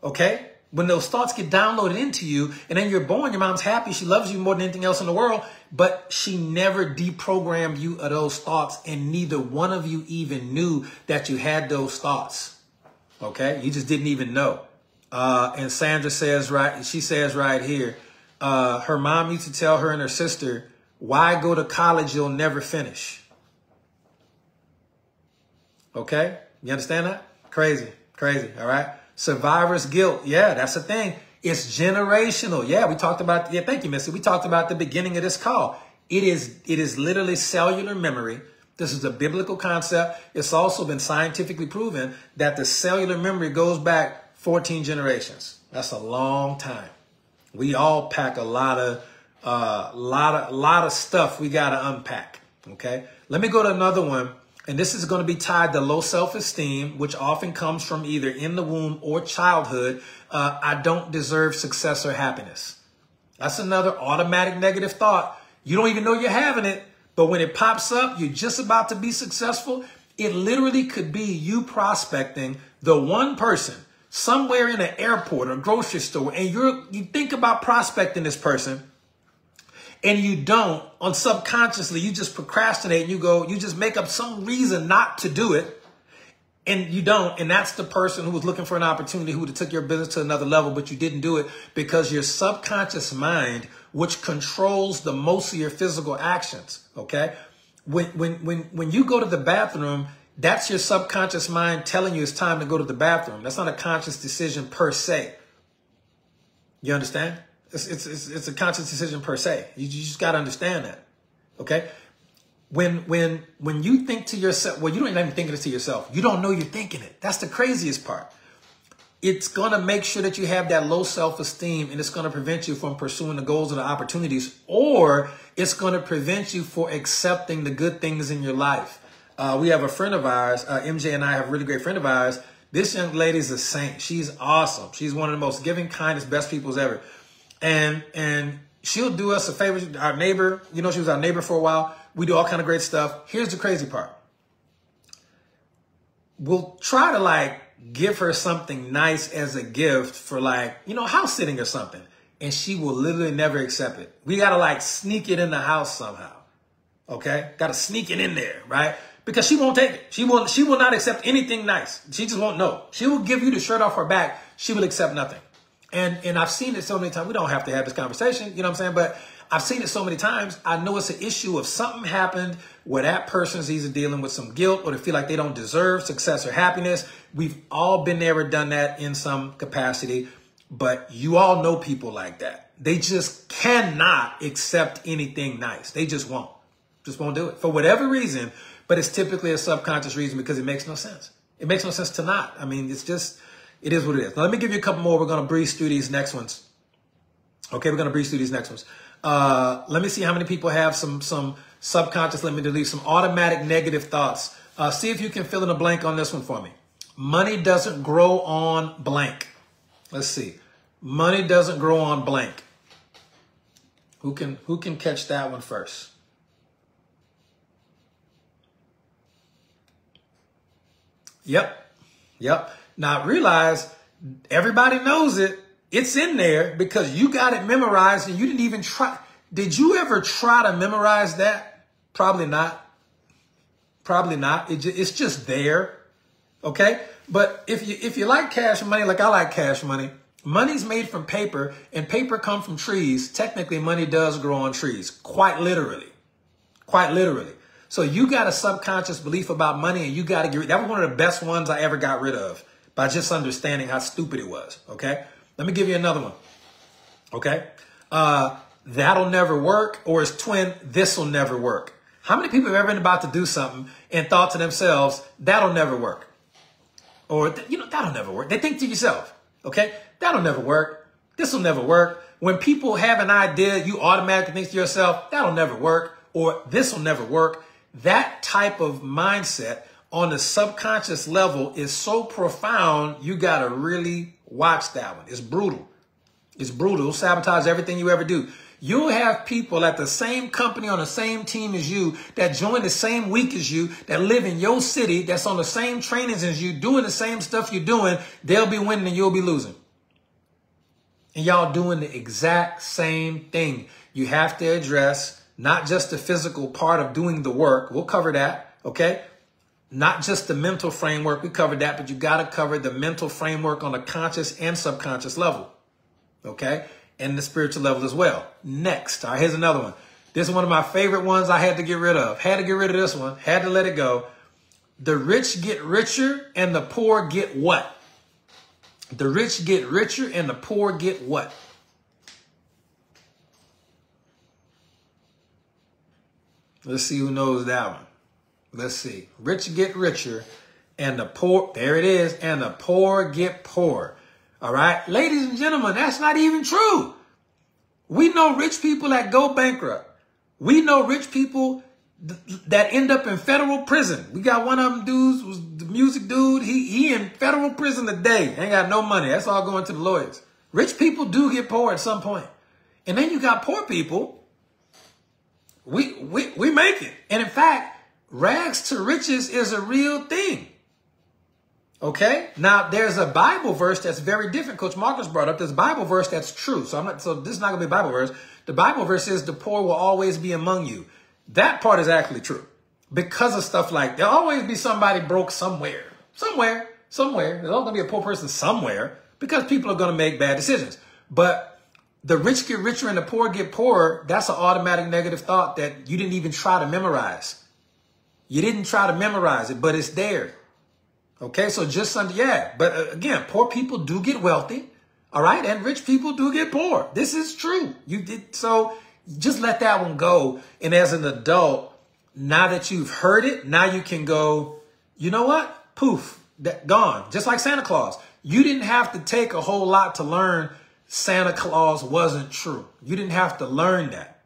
Okay? When those thoughts get downloaded into you and then you're born, your mom's happy. She loves you more than anything else in the world. But she never deprogrammed you of those thoughts. And neither one of you even knew that you had those thoughts. Okay? You just didn't even know. And Sandra says she says right here, her mom used to tell her and her sister, why go to college? You'll never finish. Okay. You understand that? Crazy. All right. Survivor's guilt. Yeah, that's the thing. It's generational. Yeah. We talked about, thank you, Missy. We talked about the beginning of this call. It is literally cellular memory. This is a biblical concept. It's also been scientifically proven that the cellular memory goes back 14 generations. That's a long time. We all pack a lot of stuff we got to unpack. Okay. Let me go to another one. And this is going to be tied to low self-esteem, which often comes from either in the womb or childhood. I don't deserve success or happiness. That's another automatic negative thought. You don't even know you're having it. But when it pops up, you're just about to be successful. It literally could be you prospecting the one person somewhere in an airport or grocery store. And you think about prospecting this person. And you don't, on subconsciously, you just procrastinate and you just make up some reason not to do it. And you don't. And that's the person who was looking for an opportunity who would have took your business to another level, but you didn't do it because your subconscious mind, which controls the most of your physical actions. Okay. When you go to the bathroom, that's your subconscious mind telling you it's time to go to the bathroom. That's not a conscious decision per se. You understand? It's a conscious decision per se. You just got to understand that. Okay. when you think to yourself, well, you don't even think it to yourself. You don't know you're thinking it. That's the craziest part. It's going to make sure that you have that low self-esteem, and it's going to prevent you from pursuing the goals and the opportunities, or it's going to prevent you from accepting the good things in your life. We have a friend of ours, MJ and I have a really great friend of ours. This young lady's a saint. She's awesome. She's one of the most giving, kindest, best peoples ever. And she'll do us a favor. Our neighbor, she was our neighbor for a while. We do all kind of great stuff. Here's the crazy part. We'll try to give her something nice as a gift for house sitting or something. And she will literally never accept it. We got to sneak it in the house somehow. Okay. Got to sneak it in there. Right. Because she won't take it. She will not accept anything nice. She just won't know. She will give you the shirt off her back. She will accept nothing. And I've seen it so many times. We don't have to have this conversation. You know what I'm saying? But I've seen it so many times. I know it's an issue of something happened where that person's either dealing with some guilt or they feel like they don't deserve success or happiness. We've all been there or done that in some capacity. But you all know people like that. They just cannot accept anything nice. They just won't. Just won't do it for whatever reason. But it's typically a subconscious reason because it makes no sense. It makes no sense to not. I mean, it is what it is. Now, let me give you a couple more. We're going to breeze through these next ones. Okay, we're going to breeze through these next ones. Let me see how many people have some subconscious, let me delete some automatic negative thoughts. See if you can fill in a blank on this one for me. Money doesn't grow on blank. Let's see. Money doesn't grow on blank. Who can catch that one first? Yep. Now realize everybody knows it. It's in there because you got it memorized and you didn't even try. Did you ever try to memorize that? Probably not. It's just there. Okay. But if you like cash money, like I like cash money, money's made from paper and paper comes from trees. Technically, money does grow on trees. Quite literally. So you got a subconscious belief about money and you got to get rid. That was one of the best ones I ever got rid of by just understanding how stupid it was. Okay. Let me give you another one. Okay. That'll never work, or its twin, this'll never work. How many people have ever been about to do something and thought to themselves, that'll never work? Or, that'll never work. They think to yourself, okay, that'll never work. This'll never work. When people have an idea, you automatically think to yourself, that'll never work, or this'll never work. That type of mindset on the subconscious level is so profound, you got to really watch that one. It's brutal. It'll sabotage everything you ever do. You'll have people at the same company on the same team as you that join the same week as you, that live in your city, that's on the same trainings as you, doing the same stuff you're doing. They'll be winning and you'll be losing. And y'all doing the exact same thing. You have to address not just the physical part of doing the work. We'll cover that. Okay. Not just the mental framework. We covered that, but you got to cover the mental framework on a conscious and subconscious level. Okay. And the spiritual level as well. Next. All right. Here's another one. This is one of my favorite ones I had to get rid of. Had to get rid of this one. Had to let it go. The rich get richer and the poor get what? The rich get richer and the poor get what? Let's see who knows that one. Let's see. Rich get richer and the poor, there it is, and the poor get poor. All right. Ladies and gentlemen, that's not even true. We know rich people that go bankrupt. We know rich people that end up in federal prison. We got one of them dudes, was the music dude. He in federal prison today. Ain't got no money. That's all going to the lawyers. Rich people do get poor at some point. And then you got poor people. We make it. And in fact, rags to riches is a real thing. Okay. Now there's a Bible verse that's very different. Coach Marcus brought up this Bible verse that's true. So this is not gonna be a Bible verse. The Bible verse is the poor will always be among you. That part is actually true because of stuff like there'll always be somebody broke somewhere. There's always gonna be a poor person somewhere because people are gonna make bad decisions. But the rich get richer and the poor get poorer. That's an automatic negative thought that you didn't even try to memorize. You didn't try to memorize it, but it's there. Okay, so just but again, poor people do get wealthy, all right, and rich people do get poor. This is true. So just let that one go. And as an adult, Now that you've heard it, now you can go, you know what? Poof, gone. Just like Santa Claus. You didn't have to take a whole lot to learn Santa Claus wasn't true. You didn't have to learn that.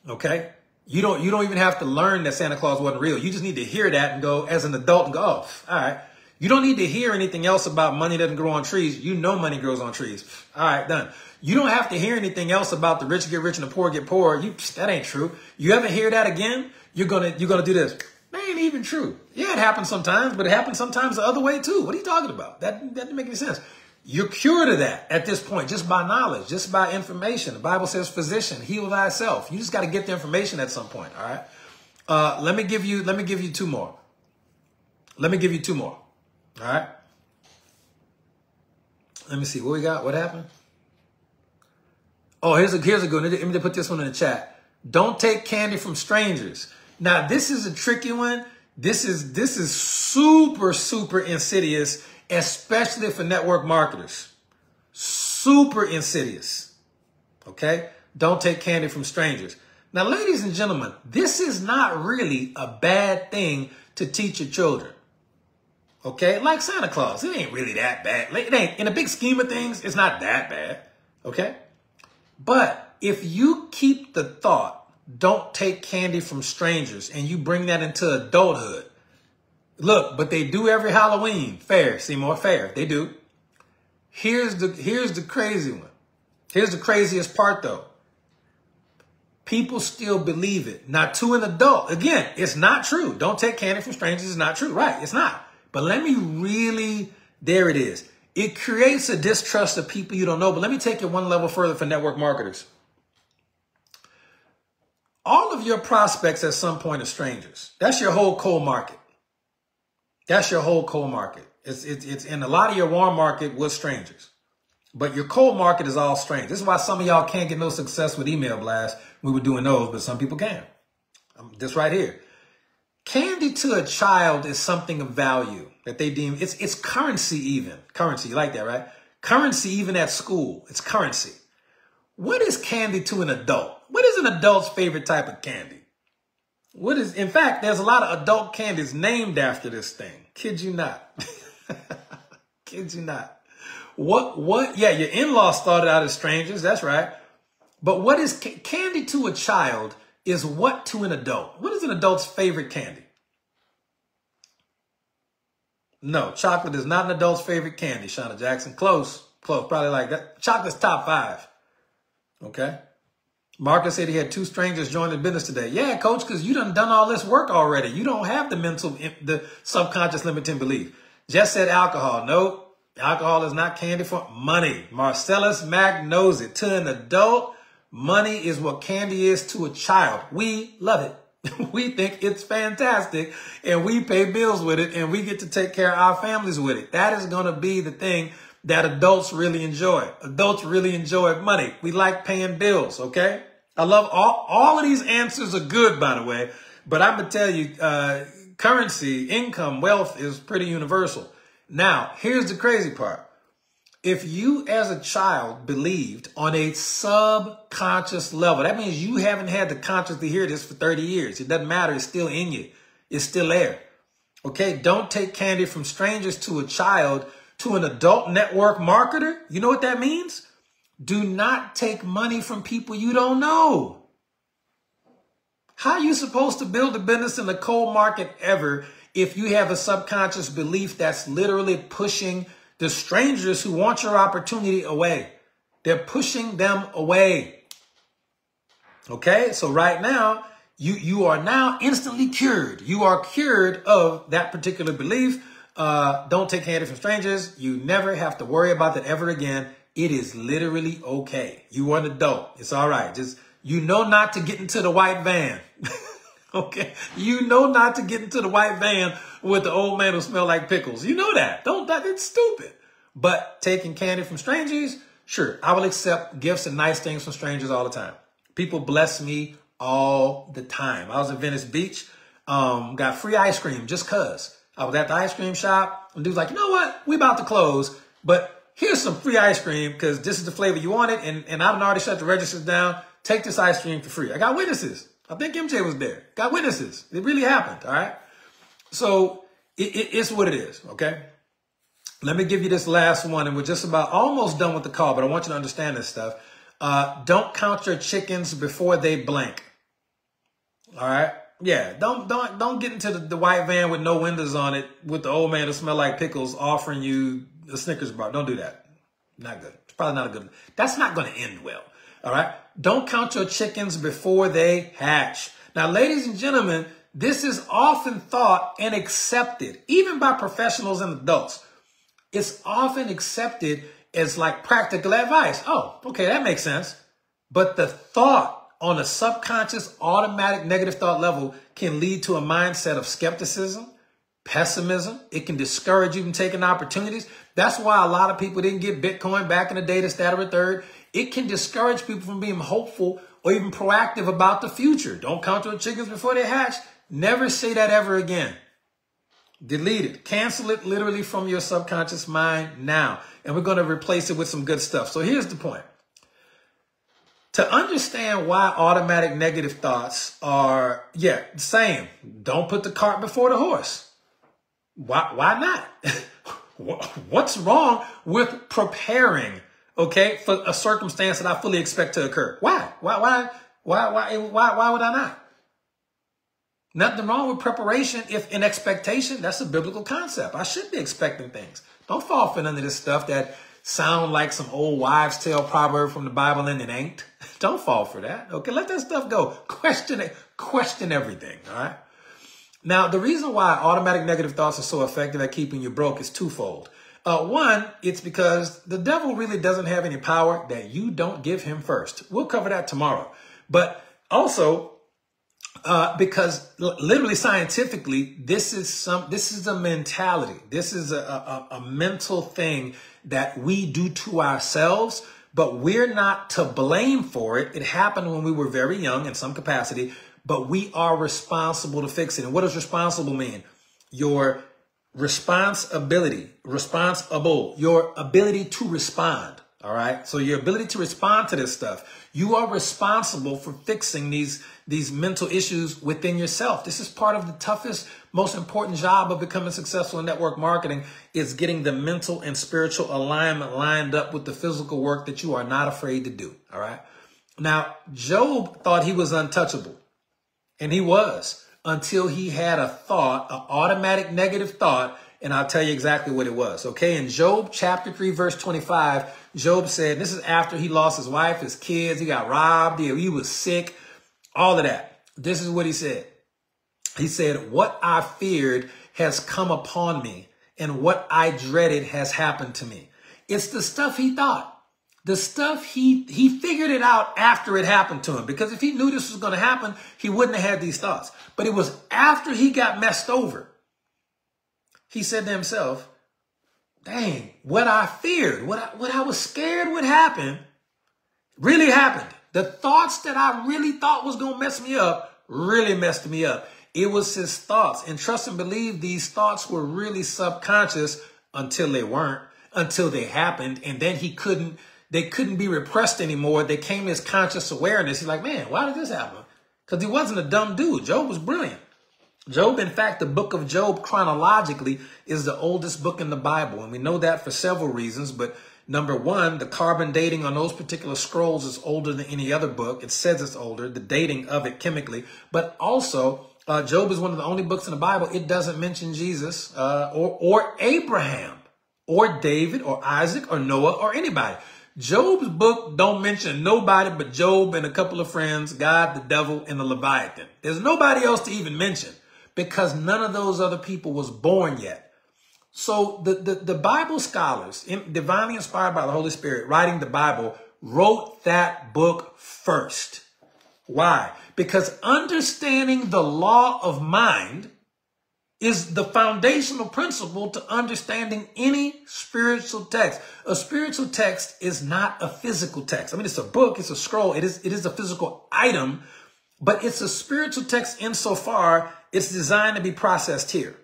Okay? You don't even have to learn that Santa Claus wasn't real. You just need to hear that and go as an adult and go, oh, all right. You don't need to hear anything else about money doesn't grow on trees. You know money grows on trees. All right, done. You don't have to hear anything else about the rich get rich and the poor get poor. That ain't true. You ever hear that again? You're gonna do this. That ain't even true. Yeah, it happens sometimes, but it happens sometimes the other way too. What are you talking about? That doesn't make any sense. You're cured of that at this point, just by knowledge, just by information. The Bible says, physician, heal thyself. You just got to get the information at some point. All right. Let me give you 2 more. Let me give you 2 more. All right. Let me see what we got. What happened? Oh, here's a good one. Let me put this one in the chat. Don't take candy from strangers. Now, this is a tricky one. This is super, super insidious, especially for network marketers. Super insidious. Okay? Don't take candy from strangers. Now, ladies and gentlemen, this is not really a bad thing to teach your children. Okay? Like Santa Claus. It ain't really that bad. It ain't, in the big scheme of things, it's not that bad. Okay? But if you keep the thought, don't take candy from strangers, and you bring that into adulthood. Look, but they do every Halloween. Fair, Seymour, fair. They do. Here's the crazy one. Here's the craziest part, though. People still believe it. Now, to an adult, again, it's not true. Don't take candy from strangers. It's not true. Right, it's not. But let me really, there it is. It creates a distrust of people you don't know. But let me take it one level further for network marketers. All of your prospects at some point are strangers. That's your whole cold market. That's your whole cold market. It's in a lot of your warm market was strangers. But your cold market is all strangers. This is why some of y'all can't get no success with email blasts. We were doing those, but some people can. This right here. Candy to a child is something of value that they deem, it's currency even. Currency, you like that, right? Currency even at school, it's currency. What is candy to an adult? What is an adult's favorite type of candy? In fact, there's a lot of adult candies named after this thing. Kid you not. Kid you not. Yeah, your in-laws started out as strangers, that's right. But what is candy to a child is what to an adult? What is an adult's favorite candy? No, chocolate is not an adult's favorite candy, Shauna Jackson. Close, probably like that. Chocolate's top 5. Okay. Marcus said he had 2 strangers join the business today. Yeah, coach, because you done all this work already. You don't have the subconscious limiting belief. Jess said alcohol. Nope. Alcohol is not candy for money. Marcellus Mack knows it. To an adult, money is what candy is to a child. We love it. We think it's fantastic, and we pay bills with it, and we get to take care of our families with it. That is going to be the thing that adults really enjoy. Adults really enjoy money. We like paying bills, okay? I love all of these answers are good, by the way, but I'm going to tell you, currency, income, wealth is pretty universal. Now, here's the crazy part. If you as a child believed on a subconscious level, that means you haven't had the consciously hear this for 30 years. It doesn't matter. It's still in you. It's still there. Okay. Don't take candy from strangers to a child. To an adult network marketer, you know what that means? Do not take money from people you don't know. How are you supposed to build a business in the cold market ever if you have a subconscious belief that's literally pushing the strangers who want your opportunity away? They're pushing them away. Okay, so right now, you are now instantly cured. You are cured of that particular belief. Don't take candy from strangers. You never have to worry about that ever again. It is literally okay. You are an adult. It's all right. Just, you know not to get into the white van. Okay. You know not to get into the white van with the old man who smell like pickles. You know that. It's stupid. But taking candy from strangers, sure. I will accept gifts and nice things from strangers all the time. People bless me all the time. I was in Venice Beach, got free ice cream just cause. I was at the ice cream shop, and dude's like, you know what? We about to close, but here's some free ice cream because this is the flavor you wanted, and I've already shut the registers down. Take this ice cream for free. I got witnesses. I think MJ was there. Got witnesses. It really happened. All right. So it's what it is. Okay. Let me give you this last one, and we're just about almost done with the call, but I want you to understand this stuff. Don't count your chickens before they blank. All right. Yeah. Don't get into the white van with no windows on it with the old man who smell like pickles offering you a Snickers bar. Don't do that. Not good. It's probably not a good. That's not going to end well. All right. Don't count your chickens before they hatch. Now, ladies and gentlemen, this is often thought and accepted, even by professionals and adults. It's often accepted as like practical advice. Oh, okay, that makes sense. But the thought on a subconscious, automatic negative thought level can lead to a mindset of skepticism, pessimism. It can discourage you from taking opportunities. That's why a lot of people didn't get Bitcoin back in the day, this, that, or the third. It can discourage people from being hopeful or even proactive about the future. Don't count your chickens before they hatch. Never say that ever again. Delete it. Cancel it literally from your subconscious mind now. And we're going to replace it with some good stuff. So here's the point. To understand why automatic negative thoughts are, same. Don't put the cart before the horse. Why not? What's wrong with preparing, okay, for a circumstance that I fully expect to occur? Why would I not? Nothing wrong with preparation if in expectation. That's a biblical concept. I should be expecting things. Don't fall for none of this stuff that sound like some old wives' tale proverb from the Bible and it ain't. Don't fall for that. Okay, let that stuff go. Question it. Question everything. All right. Now, the reason why automatic negative thoughts are so effective at keeping you broke is twofold. One, it's because the devil really doesn't have any power that you don't give him first. We'll cover that tomorrow. But also, because literally scientifically, this is a mentality. This is a mental thing that we do to ourselves, but we're not to blame for it. It happened when we were very young in some capacity, but we are responsible to fix it. And what does responsible mean? Your responsibility, your ability to respond. All right. So your ability to respond to this stuff, you are responsible for fixing these mental issues within yourself. This is part of the toughest, most important job of becoming successful in network marketing is getting the mental and spiritual alignment lined up with the physical work that you are not afraid to do. All right. Now, Job thought he was untouchable, and he was, until he had a thought, an automatic negative thought. And I'll tell you exactly what it was. Okay. In Job chapter 3, verse 25, Job said, this is after he lost his wife, his kids, he got robbed, he was sick, all of that. This is what he said. He said, what I feared has come upon me, and what I dreaded has happened to me. It's the stuff he thought. The stuff he figured it out after it happened to him, because if he knew this was going to happen, he wouldn't have had these thoughts. But it was after he got messed over. He said to himself, dang, what I feared, what I was scared would happen, really happened. The thoughts that I really thought was going to mess me up really messed me up. It was his thoughts. And trust and believe these thoughts were really subconscious until they weren't, until they happened. And then they couldn't be repressed anymore. They came as conscious awareness. He's like, man, why did this happen? Because he wasn't a dumb dude. Job was brilliant. Job, in fact, the book of Job chronologically is the oldest book in the Bible. And we know that for several reasons. But number one, the carbon dating on those particular scrolls is older than any other book. It says it's older, the dating of it chemically. But also, Job is one of the only books in the Bible. It doesn't mention Jesus or Abraham or David or Isaac or Noah or anybody. Job's book don't mention nobody but Job and a couple of friends, God, the devil, and the Leviathan. There's nobody else to even mention, because none of those other people was born yet. So the Bible scholars, divinely inspired by the Holy Spirit, writing the Bible, wrote that book first. Why? Because understanding the law of mind is the foundational principle to understanding any spiritual text. A spiritual text is not a physical text. I mean, it's a book, it's a scroll, it is a physical item, but it's a spiritual text insofar it's designed to be processed here.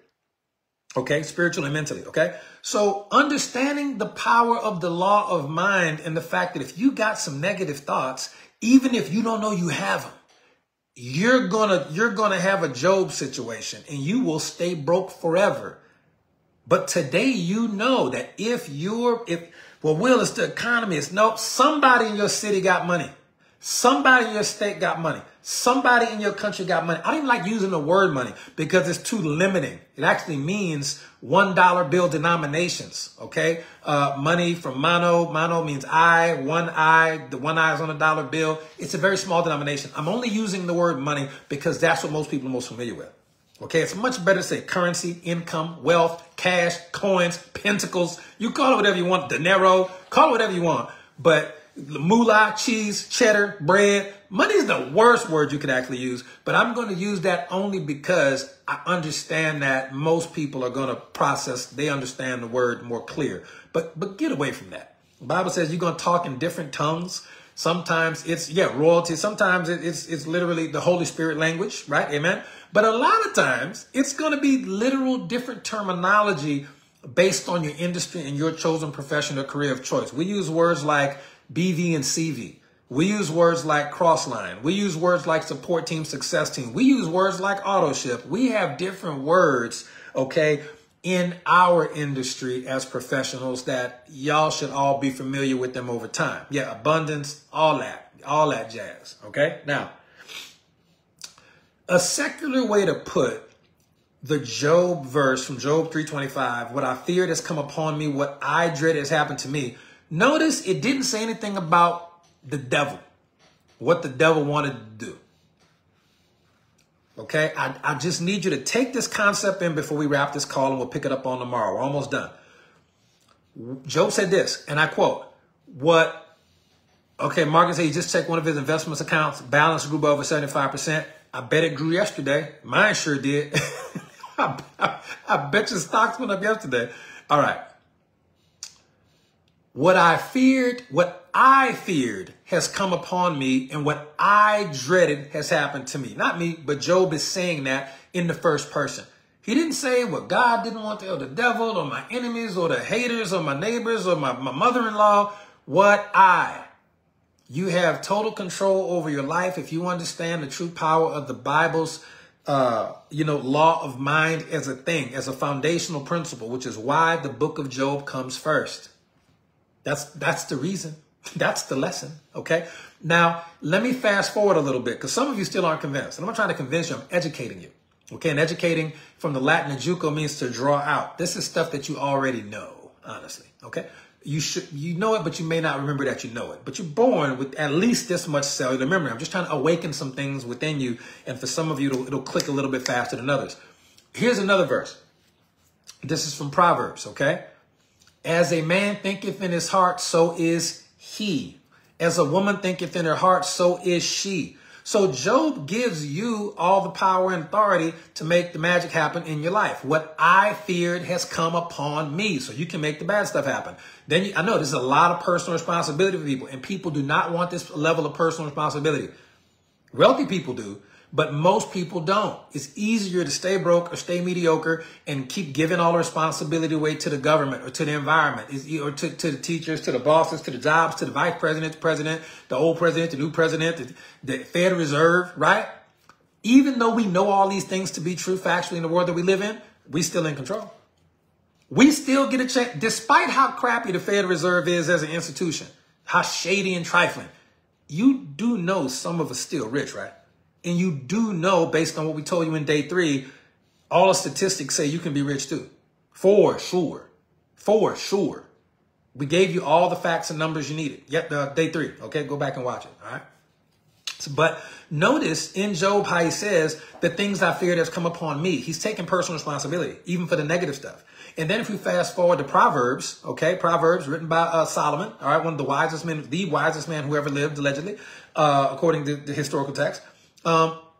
Okay, spiritually and mentally. Okay, so understanding the power of the law of mind and the fact that if you got some negative thoughts, even if you don't know you have them, you're gonna have a Job situation and you will stay broke forever. But today you know that Will, it's the economy. Somebody in your city got money. Somebody in your state got money. Somebody in your country got money. I don't even like using the word money because it's too limiting. It actually means $1 bill denominations. Okay. Money from mano. Mano means eye, one eye. The one eye is on a dollar bill. It's a very small denomination. I'm only using the word money because that's what most people are most familiar with. Okay. It's much better to say currency, income, wealth, cash, coins, pentacles. You call it whatever you want. Dinero, call it whatever you want. But moolah, cheese, cheddar, bread. Money is the worst word you could actually use, but I'm going to use that only because I understand that most people are going to they understand the word more clear. But get away from that. The Bible says you're going to talk in different tongues. Sometimes it's, royalty. Sometimes it's literally the Holy Spirit language, right? Amen. But a lot of times it's going to be literal different terminology based on your industry and your chosen profession or career of choice. We use words like BV and CV. We use words like crossline. We use words like support team, success team. We use words like auto ship. We have different words, okay, in our industry as professionals that y'all should all be familiar with them over time. Yeah, abundance, all that jazz, okay? Now, a secular way to put the Job verse from Job 3:25, what I feared has come upon me, what I dread has happened to me. Notice it didn't say anything about the devil, what the devil wanted to do. Okay, I just need you to take this concept in before we wrap this call and we'll pick it up on tomorrow. We're almost done. Job said this, and I quote, Marcus said he just checked one of his investments accounts. Balance grew by over 75%. I bet it grew yesterday. Mine sure did. I bet your stocks went up yesterday. All right. What I feared has come upon me, and what I dreaded has happened to me. Not me, but Job is saying that in the first person. He didn't say what God didn't want or the devil or my enemies or the haters or my neighbors or my mother-in-law. You have total control over your life if you understand the true power of the Bible's law of mind as a thing, as a foundational principle, which is why the book of Job comes first. That's the reason. That's the lesson. Okay. Now, let me fast forward a little bit because some of you still aren't convinced. And I'm not trying to convince you. I'm educating you. Okay. And educating from the Latin educo means to draw out. This is stuff that you already know, honestly. Okay. You know it, but you may not remember that you know it. But you're born with at least this much cellular memory. I'm just trying to awaken some things within you. And for some of you, it'll click a little bit faster than others. Here's another verse. This is from Proverbs. Okay. As a man thinketh in his heart, so is he. As a woman thinketh in her heart, so is she. So Job gives you all the power and authority to make the magic happen in your life. What I feared has come upon me, so you can make the bad stuff happen. Then I know this is a lot of personal responsibility for people, and people do not want this level of personal responsibility. Wealthy people do, but most people don't. It's easier to stay broke or stay mediocre and keep giving all the responsibility away to the government or to the environment, or to the teachers, to the bosses, to the jobs, to the vice president, the president, the old president, the new president, the Federal Reserve, right? Even though we know all these things to be true factually in the world that we live in, we still in control. We still get a check, despite how crappy the Federal Reserve is as an institution, how shady and trifling. You do know some of us still rich, right? And you do know, based on what we told you in day 3, all the statistics say you can be rich too. For sure. For sure. We gave you all the facts and numbers you needed. Yep, day 3. Okay, go back and watch it. All right. But notice in Job how he says, the things I feared has come upon me. He's taking personal responsibility, even for the negative stuff. And then if we fast forward to Proverbs, okay, Proverbs written by Solomon, all right, one of the wisest man who ever lived, allegedly, according to the historical text.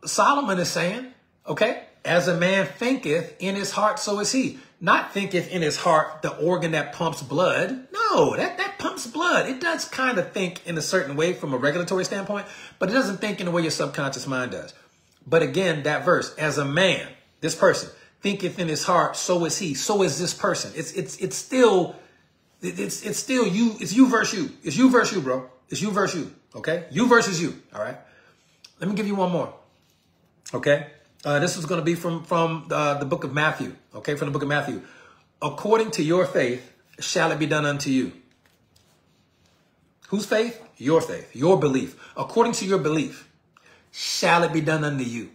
Solomon is saying, okay, as a man thinketh in his heart, so is he. Not thinketh in his heart, the organ that pumps blood. No, that pumps blood. It does kind of think in a certain way from a regulatory standpoint, but it doesn't think in the way your subconscious mind does. But again, that verse, as a man, this person thinketh in his heart, so is he. So is this person. It's still you. It's you versus you. It's you versus you, bro. It's you versus you. Okay, you versus you. All right. Let me give you one more. Okay. This is going to be from the book of Matthew. Okay. From the book of Matthew. According to your faith, shall it be done unto you. Whose faith? Your faith, your belief. According to your belief, shall it be done unto you.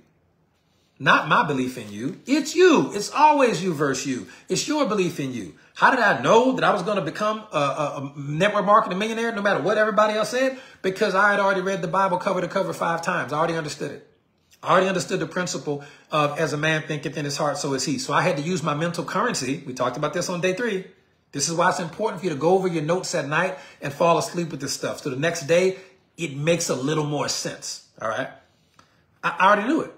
Not my belief in you. It's you. It's always you versus you. It's your belief in you. How did I know that I was going to become a network marketing millionaire no matter what everybody else said? Because I had already read the Bible cover to cover 5 times. I already understood it. I already understood the principle of as a man thinketh in his heart, so is he. So I had to use my mental currency. We talked about this on day 3. This is why it's important for you to go over your notes at night and fall asleep with this stuff. So the next day, it makes a little more sense. All right. I already knew it.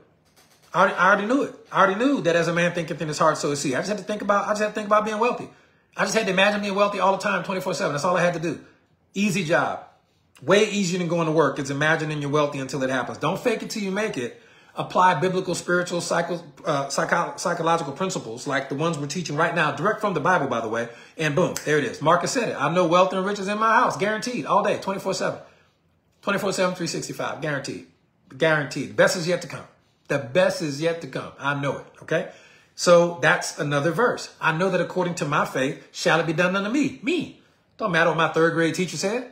I already knew it. I already knew that as a man thinketh in his heart, so is he. I just had to think about being wealthy. I just had to imagine being wealthy all the time, 24/7. That's all I had to do. Easy job. Way easier than going to work is imagining you're wealthy until it happens. Don't fake it till you make it. Apply biblical, spiritual, psychological principles like the ones we're teaching right now, direct from the Bible, by the way. And boom, there it is. Marcus said it. I know wealth and riches in my house, guaranteed, all day, 24/7. 24/7, 365, guaranteed. Guaranteed. The best is yet to come. The best is yet to come. I know it. Okay. So that's another verse. I know that according to my faith, shall it be done unto me. Me. Don't matter what my 3rd grade teacher said.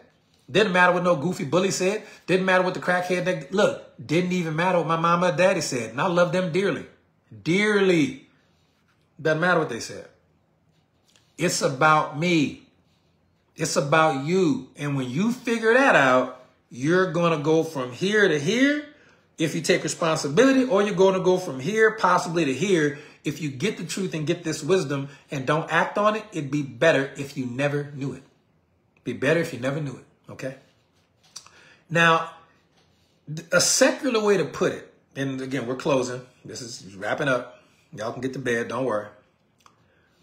Didn't matter what no goofy bully said. Didn't matter what the crackhead, look, didn't even matter what my mama and daddy said. And I love them dearly. Dearly. Doesn't matter what they said. It's about me. It's about you. And when you figure that out, you're going to go from here to here if you take responsibility, or you're going to go from here possibly to here. If you get the truth and get this wisdom and don't act on it, it'd be better if you never knew it. Be better if you never knew it. Okay. Now, a secular way to put it, and again, we're closing. This is wrapping up. Y'all can get to bed. Don't worry.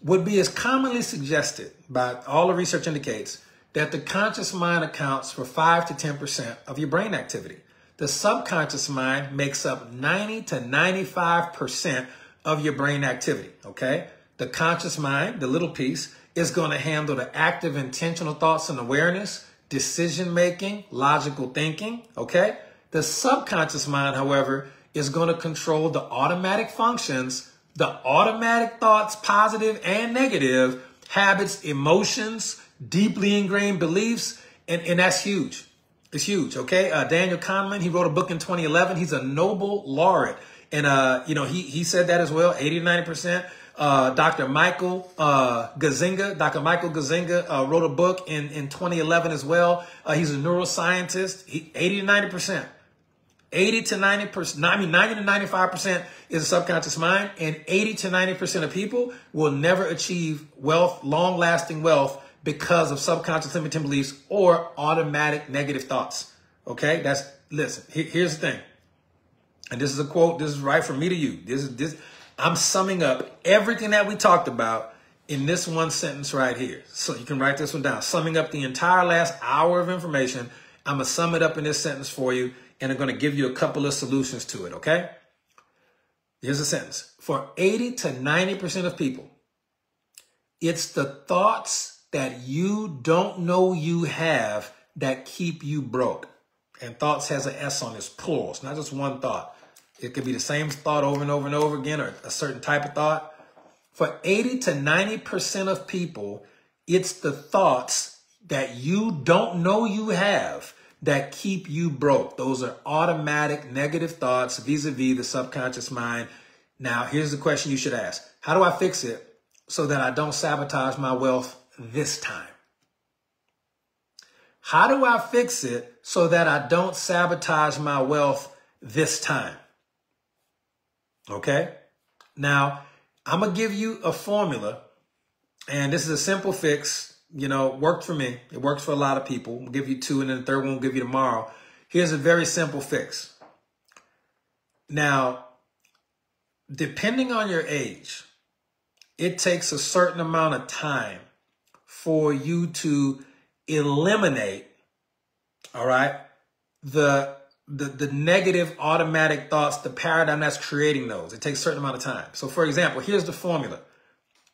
Would be as commonly suggested by all the research indicates that the conscious mind accounts for 5 to 10% of your brain activity. The subconscious mind makes up 90 to 95% of your brain activity. Okay. The conscious mind, the little piece, is going to handle the active, intentional thoughts and awareness, decision-making, logical thinking, okay? The subconscious mind, however, is going to control the automatic functions, the automatic thoughts, positive and negative, habits, emotions, deeply ingrained beliefs, and that's huge. It's huge, okay? Daniel Kahneman, he wrote a book in 2011. He's a Nobel laureate. And, he said that as well, 80 to 90%. Dr. Michael Gazzaniga wrote a book in 2011 as well. He's a neuroscientist. 80 to 90%. 80 to 90%, 90 to 95% is a subconscious mind, and 80 to 90% of people will never achieve wealth, long-lasting wealth, because of subconscious limiting beliefs or automatic negative thoughts. Okay, listen. Here's the thing, and this is a quote. This is right from me to you. I'm summing up everything that we talked about in this one sentence right here. So you can write this one down. Summing up the entire last hour of information. I'm going to sum it up in this sentence for you, and I'm going to give you a couple of solutions to it, okay? Here's a sentence. For 80 to 90% of people, it's the thoughts that you don't know you have that keep you broke. And thoughts has an S on it, plural. It's not just one thought. It could be the same thought over and over and over again, or a certain type of thought. For 80 to 90% of people, it's the thoughts that you don't know you have that keep you broke. Those are automatic negative thoughts vis-a-vis the subconscious mind. Now, here's the question you should ask. How do I fix it so that I don't sabotage my wealth this time? How do I fix it so that I don't sabotage my wealth this time? Okay. Now, I'm going to give you a formula, and this is a simple fix. Worked for me. It works for a lot of people. We'll give you 2, and then the third one we'll give you tomorrow. Here's a very simple fix. Now, depending on your age, it takes a certain amount of time for you to eliminate, all right, the negative automatic thoughts, the paradigm that's creating those. It takes a certain amount of time. So, for example, here's the formula.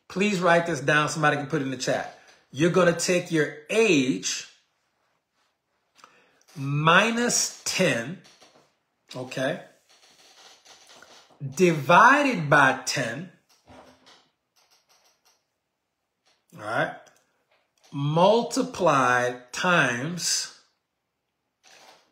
Please write this down. Somebody can put it in the chat. You're going to take your age minus 10, okay? divided by 10, all right, multiplied times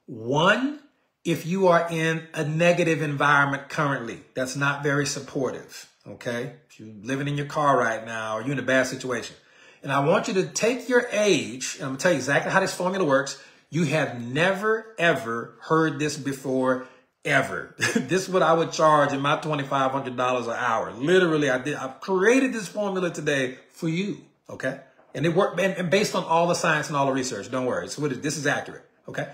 1 if you are in a negative environment currently that's not very supportive, okay? If you're living in your car right now or you're in a bad situation. And I want you to take your age, and I'm going to tell you exactly how this formula works. You have never, ever heard this before, ever. This is what I would charge in my $2,500 an hour. Literally, I've created this formula today for you, okay? And it worked, and based on all the science and all the research. Don't worry, this is accurate, okay?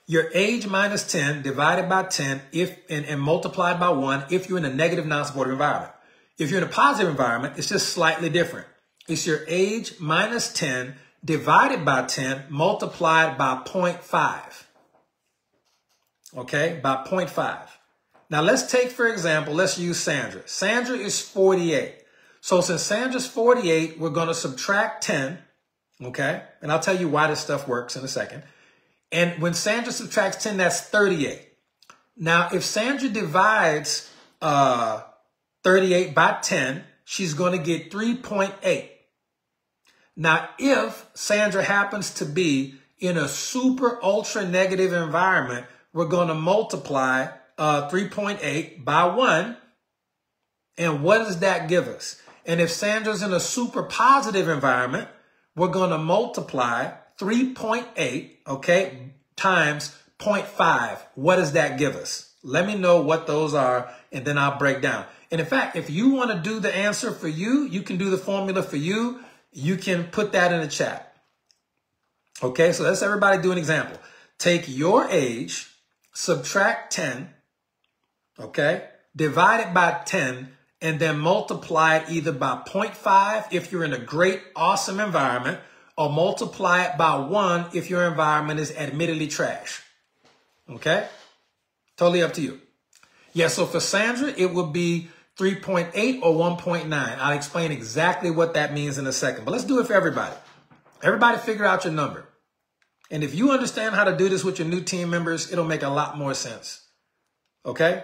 Your age minus 10 divided by 10 and multiplied by 1 if you're in a negative non-supportive environment. If you're in a positive environment, it's just slightly different. It's your age minus 10 divided by 10 multiplied by 0.5. Okay, by 0.5. Now let's take, for example, let's use Sandra. Sandra is 48. So since Sandra's 48, we're going to subtract 10. Okay, and I'll tell you why this stuff works in a second. And when Sandra subtracts 10, that's 38. Now, if Sandra divides 38 by 10, she's going to get 3.8. Now, if Sandra happens to be in a super ultra negative environment, we're going to multiply 3.8 by 1. And what does that give us? And if Sandra's in a super positive environment, we're going to multiply 3.8, okay, times 0.5. What does that give us? Let me know what those are, and then I'll break down. And in fact, if you want to do the answer for you, you can do the formula for you. You can put that in the chat. Okay, so let's everybody do an example. Take your age, subtract 10, okay, divide it by 10, and then multiply it either by 0.5 if you're in a great, awesome environment, or multiply it by 1 if your environment is admittedly trash. Okay? Totally up to you. Yeah, so for Sandra, it would be 3.8 or 1.9. I'll explain exactly what that means in a second. But let's do it for everybody. Everybody figure out your number. And if you understand how to do this with your new team members, it'll make a lot more sense. Okay?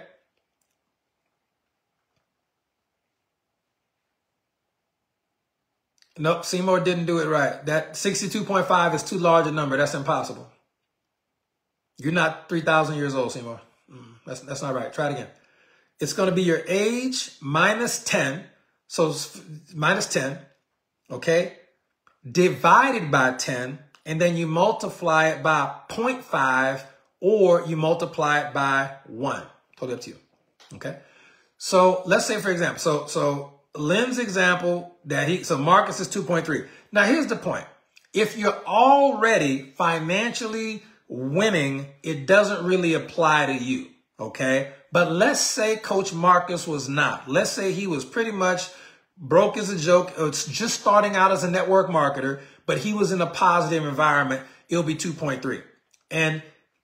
Nope, Seymour didn't do it right. That 62.5 is too large a number. That's impossible. You're not 3,000 years old, Seymour. That's not right. Try it again. It's going to be your age minus 10. So minus 10, okay, divided by 10, and then you multiply it by 0.5 or you multiply it by 1. Totally up to you, okay? So let's say, for example, so Lynn's example so Marcus is 2.3. Now, here's the point. If you're already financially winning, it doesn't really apply to you, okay? But let's say Coach Marcus was not. Let's say he was pretty much broke as a joke. It's just starting out as a network marketer, but he was in a positive environment. It'll be 2.3. And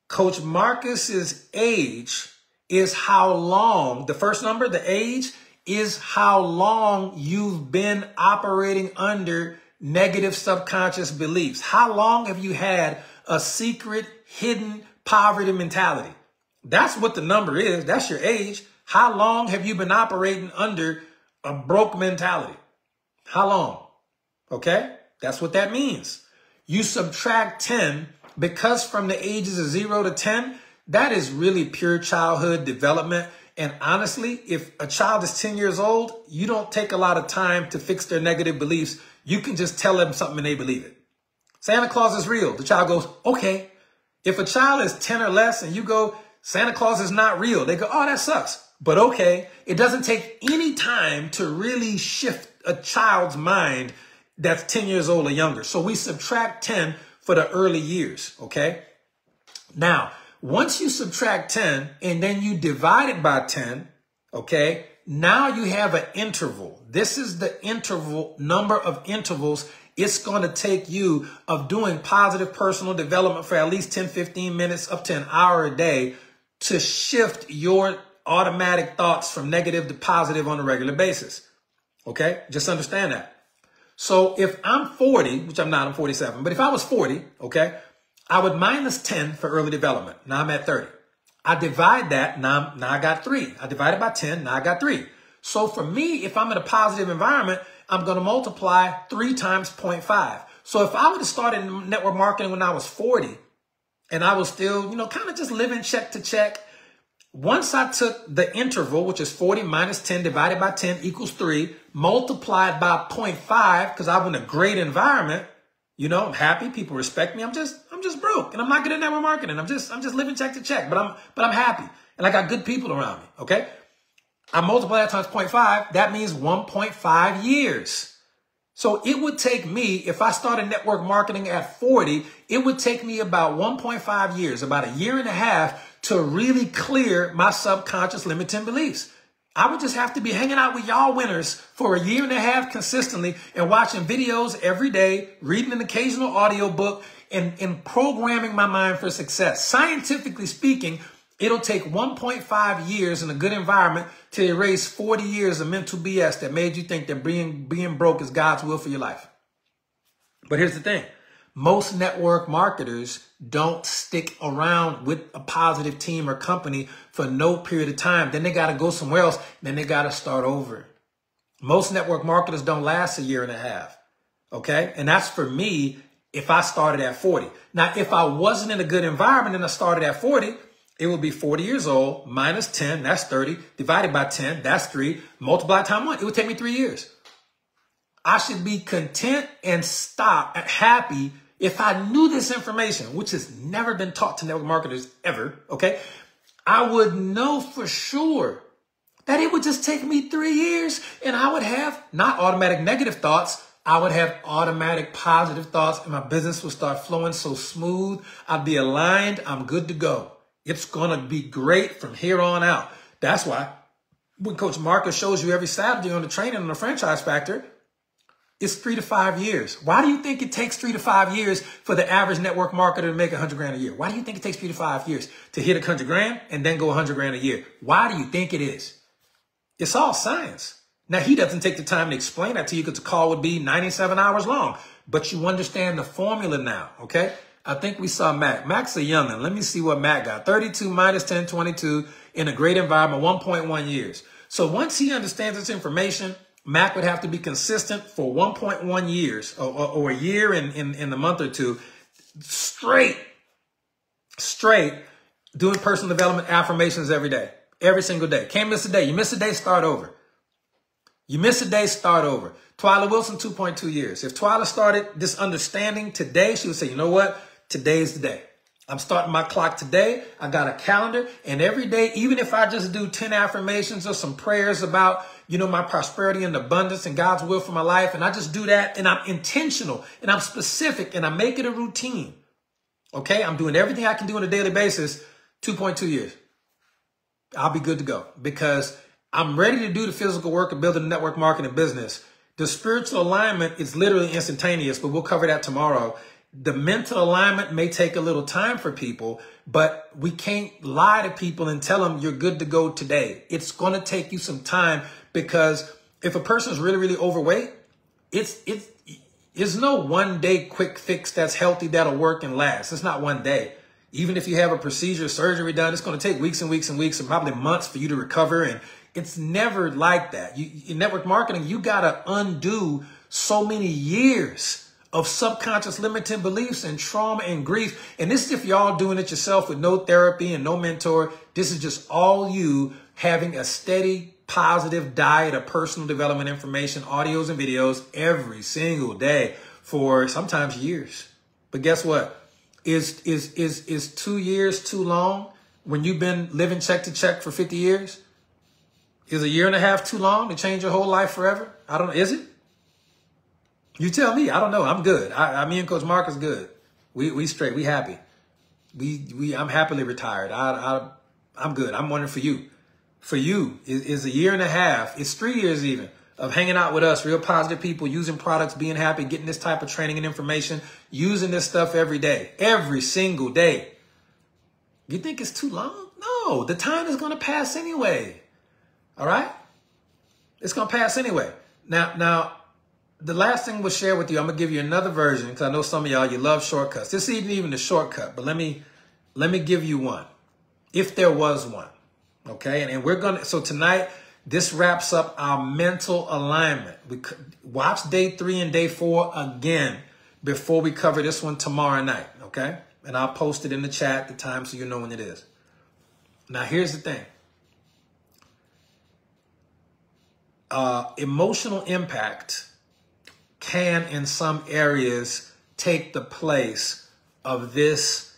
Coach Marcus's age is how long, the first number, the age, is how long you've been operating under negative subconscious beliefs. How long have you had a secret, hidden poverty mentality? That's what the number is. That's your age. How long have you been operating under a broke mentality? How long? Okay? That's what that means. You subtract 10 because from the ages of 0 to 10, that is really pure childhood development. And honestly, if a child is 10 years old, you don't take a lot of time to fix their negative beliefs. You can just tell them something and they believe it. Santa Claus is real. The child goes, okay. If a child is 10 or less and you go, Santa Claus is not real, they go, oh, that sucks. But okay, it doesn't take any time to really shift a child's mind that's 10 years old or younger. So we subtract 10 for the early years, okay? Now, once you subtract 10 and then you divide it by 10, okay, now you have an interval. This is the interval, number of intervals it's going to take you of doing positive personal development for at least 10, 15 minutes up to an hour a day to shift your automatic thoughts from negative to positive on a regular basis. Okay, just understand that. So if I'm 40, which I'm not, I'm 47, but if I was 40, okay, I would minus 10 for early development. Now I'm at 30. I divide that, now I got 3. I divided by 10, now I got 3. So for me, if I'm in a positive environment, I'm going to multiply 3 times 0.5. So if I would have started in network marketing when I was 40 and I was still, kind of just living check to check, once I took the interval, which is 40 minus 10 divided by 10 equals 3, multiplied by 0.5, because I'm in a great environment, I'm happy, people respect me. I'm just broke, and I'm not good at network marketing. I'm just living check to check, but I'm happy, and I got good people around me. Okay, I multiply that times 0.5. That means 1.5 years. So it would take me, if I started network marketing at 40, it would take me about 1.5 years, about a year and a half, to really clear my subconscious limiting beliefs. I would just have to be hanging out with y'all winners for a year and a half consistently and watching videos every day, reading an occasional audio book, and programming my mind for success. Scientifically speaking, it'll take 1.5 years in a good environment to erase 40 years of mental BS that made you think that being broke is God's will for your life. But here's the thing. Most network marketers don't stick around with a positive team or company for no period of time. Then they got to go somewhere else. Then they got to start over. Most network marketers don't last a year and a half. Okay. And that's for me if I started at 40. Now, if I wasn't in a good environment and I started at 40, it would be 40 years old minus 10. That's 30 divided by 10. That's 3 multiplied times 1. It would take me 3 years. I should be content and happy if I knew this information, which has never been taught to network marketers ever, okay? I would know for sure that it would just take me 3 years and I would have not automatic negative thoughts. I would have automatic positive thoughts and my business would start flowing so smooth. I'd be aligned. I'm good to go. It's going to be great from here on out. That's why when Coach Marcus shows you every Saturday on the training on the Franchise Factor, it's 3 to 5 years. Why do you think it takes 3 to 5 years for the average network marketer to make $100,000 a year? Why do you think it takes 3 to 5 years to hit $100,000 and then go $100,000 a year? Why do you think it is? It's all science. Now, he doesn't take the time to explain that to you because the call would be 97 hours long, but you understand the formula now, okay? I think we saw Mac. Mac's a youngin'. Let me see what Mac got. 32 minus 10, 22 in a great environment, 1.1 years. So once he understands this information, Mac would have to be consistent for 1.1 years or a year in a month or two, straight doing personal development affirmations every day, every single day. Can't miss a day. You miss a day, start over. You miss a day, start over. Twyla Wilson, 2.2 years. If Twyla started this understanding today, she would say, you know what? Today's the day. I'm starting my clock today. I got a calendar, and every day, even if I just do 10 affirmations or some prayers about, my prosperity and abundance and God's will for my life, and I just do that, and I'm intentional, and I'm specific, and I make it a routine. Okay? I'm doing everything I can do on a daily basis, 2.2 years. I'll be good to go because I'm ready to do the physical work of building a network marketing business. The spiritual alignment is literally instantaneous, but we'll cover that tomorrow. The mental alignment may take a little time for people, but we can't lie to people and tell them you're good to go today. It's going to take you some time because if a person is really, really overweight, it's no one day quick fix that's healthy that'll work and last. It's not one day. Even if you have a procedure, surgery done, it's going to take weeks and weeks and weeks and probably months for you to recover. And it's never like that. In network marketing, you got to undo so many years of subconscious limiting beliefs and trauma and grief. And this is if y'all doing it yourself with no therapy and no mentor. This is just all you having a steady, positive diet of personal development information, audios and videos every single day for sometimes years. But guess what? Is 2 years too long when you've been living check to check for 50 years? Is a year and a half too long to change your whole life forever? I don't know. Is it? You tell me. I don't know. I'm good. Me and Coach Mark is good. We straight. We happy. I'm happily retired. I'm good. I'm wondering for you. For you, is a year and a half. It's 3 years even of hanging out with us, real positive people, using products, being happy, getting this type of training and information, using this stuff every day, every single day. You think it's too long? No, the time is going to pass anyway. All right? It's going to pass anyway. Now, the last thing we'll share with you, I'm going to give you another version because I know some of y'all, you love shortcuts. This isn't even a shortcut, but let me give you one. if there was one. Okay, and we're gonna, so tonight, this wraps up our mental alignment. We watch day 3 and day 4 again before we cover this one tomorrow night, okay? And I'll post it in the chat the time so you know when it is. Now, here's the thing. Emotional impact can, in some areas, take the place of this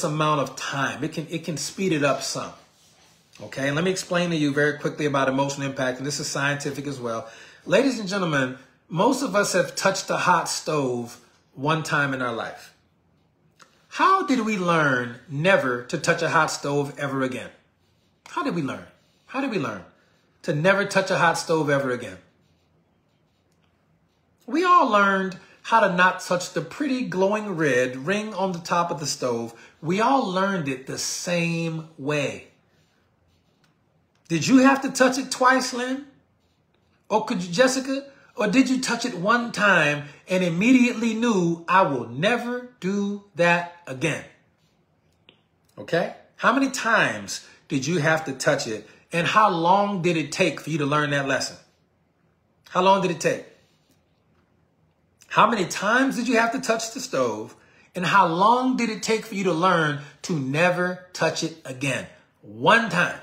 amount of time. It can speed it up some. Okay, and let me explain to you very quickly about emotional impact, and this is scientific as well. Ladies and gentlemen, most of us have touched a hot stove one time in our life. How did we learn never to touch a hot stove ever again? How did we learn? How did we learn to never touch a hot stove ever again? We all learned how to not touch the pretty glowing red ring on the top of the stove. We all learned it the same way. Did you have to touch it twice, Lynn? Or could you, Jessica? Or did you touch it one time and immediately knew, I will never do that again? Okay? How many times did you have to touch it? And how long did it take for you to learn that lesson? How long did it take? How many times did you have to touch the stove? And how long did it take for you to learn to never touch it again? One time.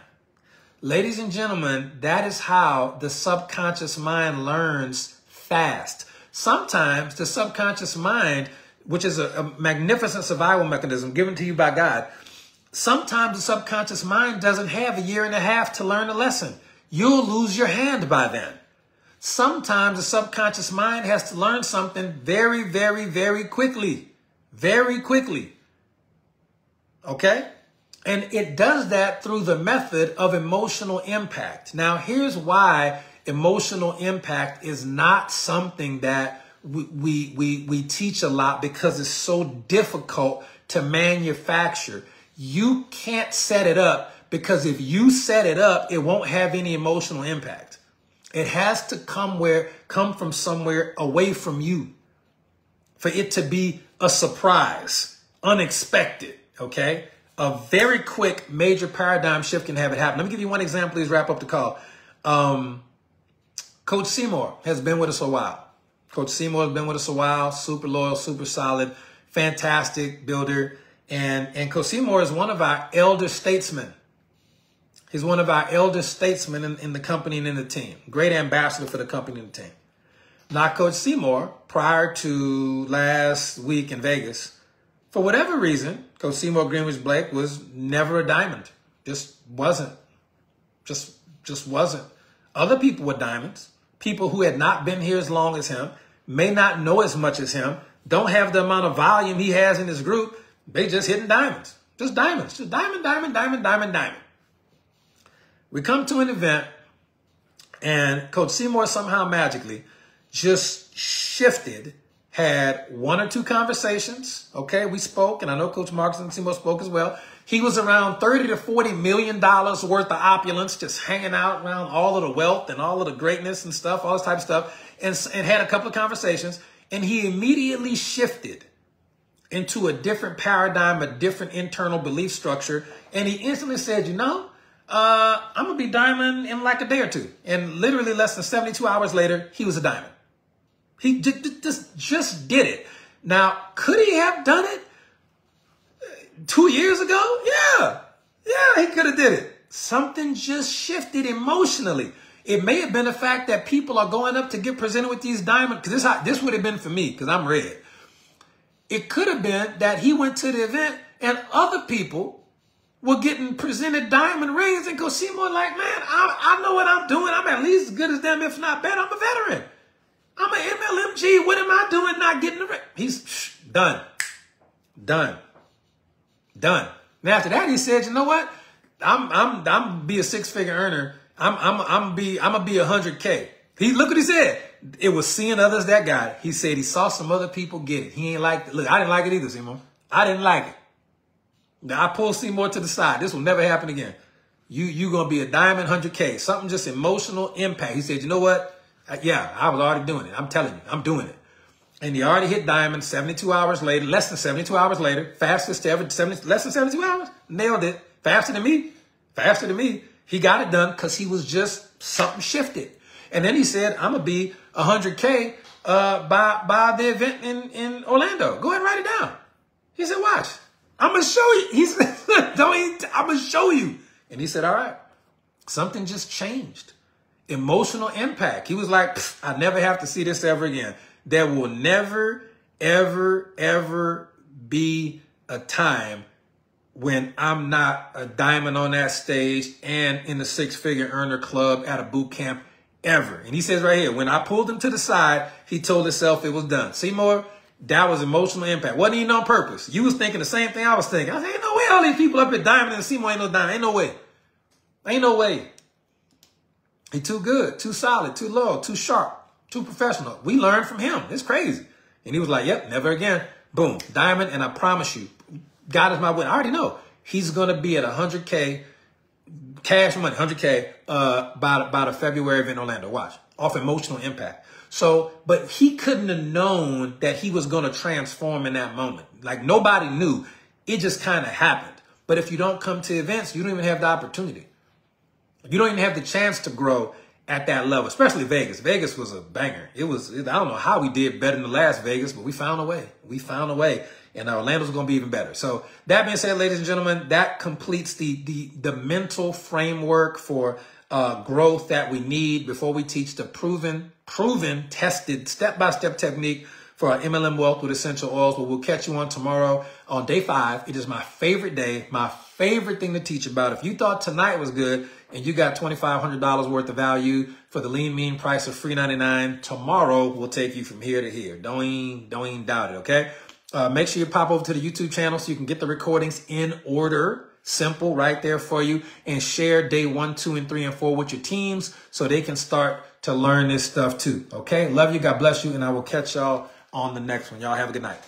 Ladies and gentlemen, that is how the subconscious mind learns fast. Sometimes the subconscious mind, which is a magnificent survival mechanism given to you by God, sometimes the subconscious mind doesn't have 1.5 years to learn a lesson. You'll lose your hand by then. Sometimes the subconscious mind has to learn something very, very, very quickly. Very quickly. Okay? And it does that through the method of emotional impact. Now, here's why emotional impact is not something that we teach a lot, because it's so difficult to manufacture. You can't set it up, because if you set it up, it won't have any emotional impact. It has to come from somewhere away from you for it to be a surprise, unexpected, okay? A very quick major paradigm shift can have it happen. Let me give you one example. Please wrap up the call. Coach Seymour has been with us a while. Coach Seymour has been with us a while. Super loyal, super solid, fantastic builder. And Coach Seymour is one of our elder statesmen. He's one of our elder statesmen in the company and in the team. Great ambassador for the company and the team. Now, Coach Seymour, prior to last week in Vegas, for whatever reason, Coach Seymour Greenwich Blake was never a diamond. Just wasn't. Just wasn't. Other people were diamonds. People who had not been here as long as him, may not know as much as him, don't have the amount of volume he has in his group. They just hitting diamonds. Just diamonds. Just diamond, diamond, diamond, diamond, diamond. We come to an event, and Coach Seymour somehow magically just shifted, had 1 or 2 conversations. Okay, we spoke, and I know Coach Marcus Seymour spoke as well. He was around $30 to $40 million worth of opulence, just hanging out around all of the wealth and all of the greatness and stuff, all this type of stuff, and had a couple of conversations. And he immediately shifted into a different paradigm, a different internal belief structure. And he instantly said, you know, I'm going to be diamond in like a day or two. And literally less than 72 hours later, he was a diamond. He just did it. Now, could he have done it 2 years ago? Yeah, he could have did it. Something just shifted emotionally. It may have been the fact that people are going up to get presented with these diamonds, because this would have been for me, because I'm red. It could have been that he went to the event and other people were getting presented diamond rings, and Coach Seymour like, man, I know what I'm doing. I'm at least as good as them, if not better. I'm a veteran. I'm an MLMG. What am I doing not getting the ring? He's done. Now after that, he said, you know what? I'm be a 6-figure earner. I'm gonna be 100K. Look what he said. It was seeing others that got it. He said he saw some other people get it. He ain't like it. Look, I didn't like it either, Seymour. I didn't like it. Now I pulled Seymour to the side. This will never happen again. You gonna be a diamond 100K. Something just emotional impact. He said, you know what? Yeah, I was already doing it. I'm telling you, I'm doing it. And he already hit diamond 72 hours later, less than 72 hours later, fastest ever, less than 72 hours, nailed it, faster than me. He got it done because he was just, something shifted. And then he said, I'm going to be 100K by the event in Orlando. Go ahead and write it down. He said, watch, I'm going to show you. He said, I'm going to show you. And he said, all right, something just changed. Emotional impact. He was like, I never have to see this ever again. There will never, ever, ever be a time when I'm not a diamond on that stage and in the six-figure earner club at a boot camp ever. And he says right here, when I pulled him to the side, he told himself it was done. Seymour, that was emotional impact. Wasn't even on purpose. You was thinking the same thing I was thinking. I said, ain't no way all these people up at Diamond and Seymour ain't no diamond. Ain't no way. Ain't no way. He too good, too solid, too loyal, too sharp, too professional. We learned from him. It's crazy. And he was like, yep, never again. Boom, diamond. And I promise you, God is my witness. I already know he's going to be at 100K cash money, 100K by the February event in Orlando. Watch, off emotional impact. So, but he couldn't have known that he was going to transform in that moment. Like nobody knew. It just kind of happened. But if you don't come to events, you don't even have the opportunity. You don't even have the chance to grow at that level, especially Vegas. Vegas was a banger. I don't know how we did better than the last Vegas, but we found a way. We found a way. And Orlando's going to be even better. So that being said, ladies and gentlemen, that completes the mental framework for growth that we need before we teach the proven, tested, step-by-step technique for our MLM Wealth with Essential Oils. But we'll catch you on tomorrow on day 5. It is my favorite day, my favorite thing to teach about. If you thought tonight was good and you got $2,500 worth of value for the lean, mean price of $3.99, tomorrow will take you from here to here. Don't even doubt it, okay? Make sure you pop over to the YouTube channel so you can get the recordings in order. Simple right there for you. And share day 1, 2, and 3, and 4 with your teams so they can start to learn this stuff too. Okay? Love you. God bless you. And I will catch y'all on the next one. Y'all have a good night.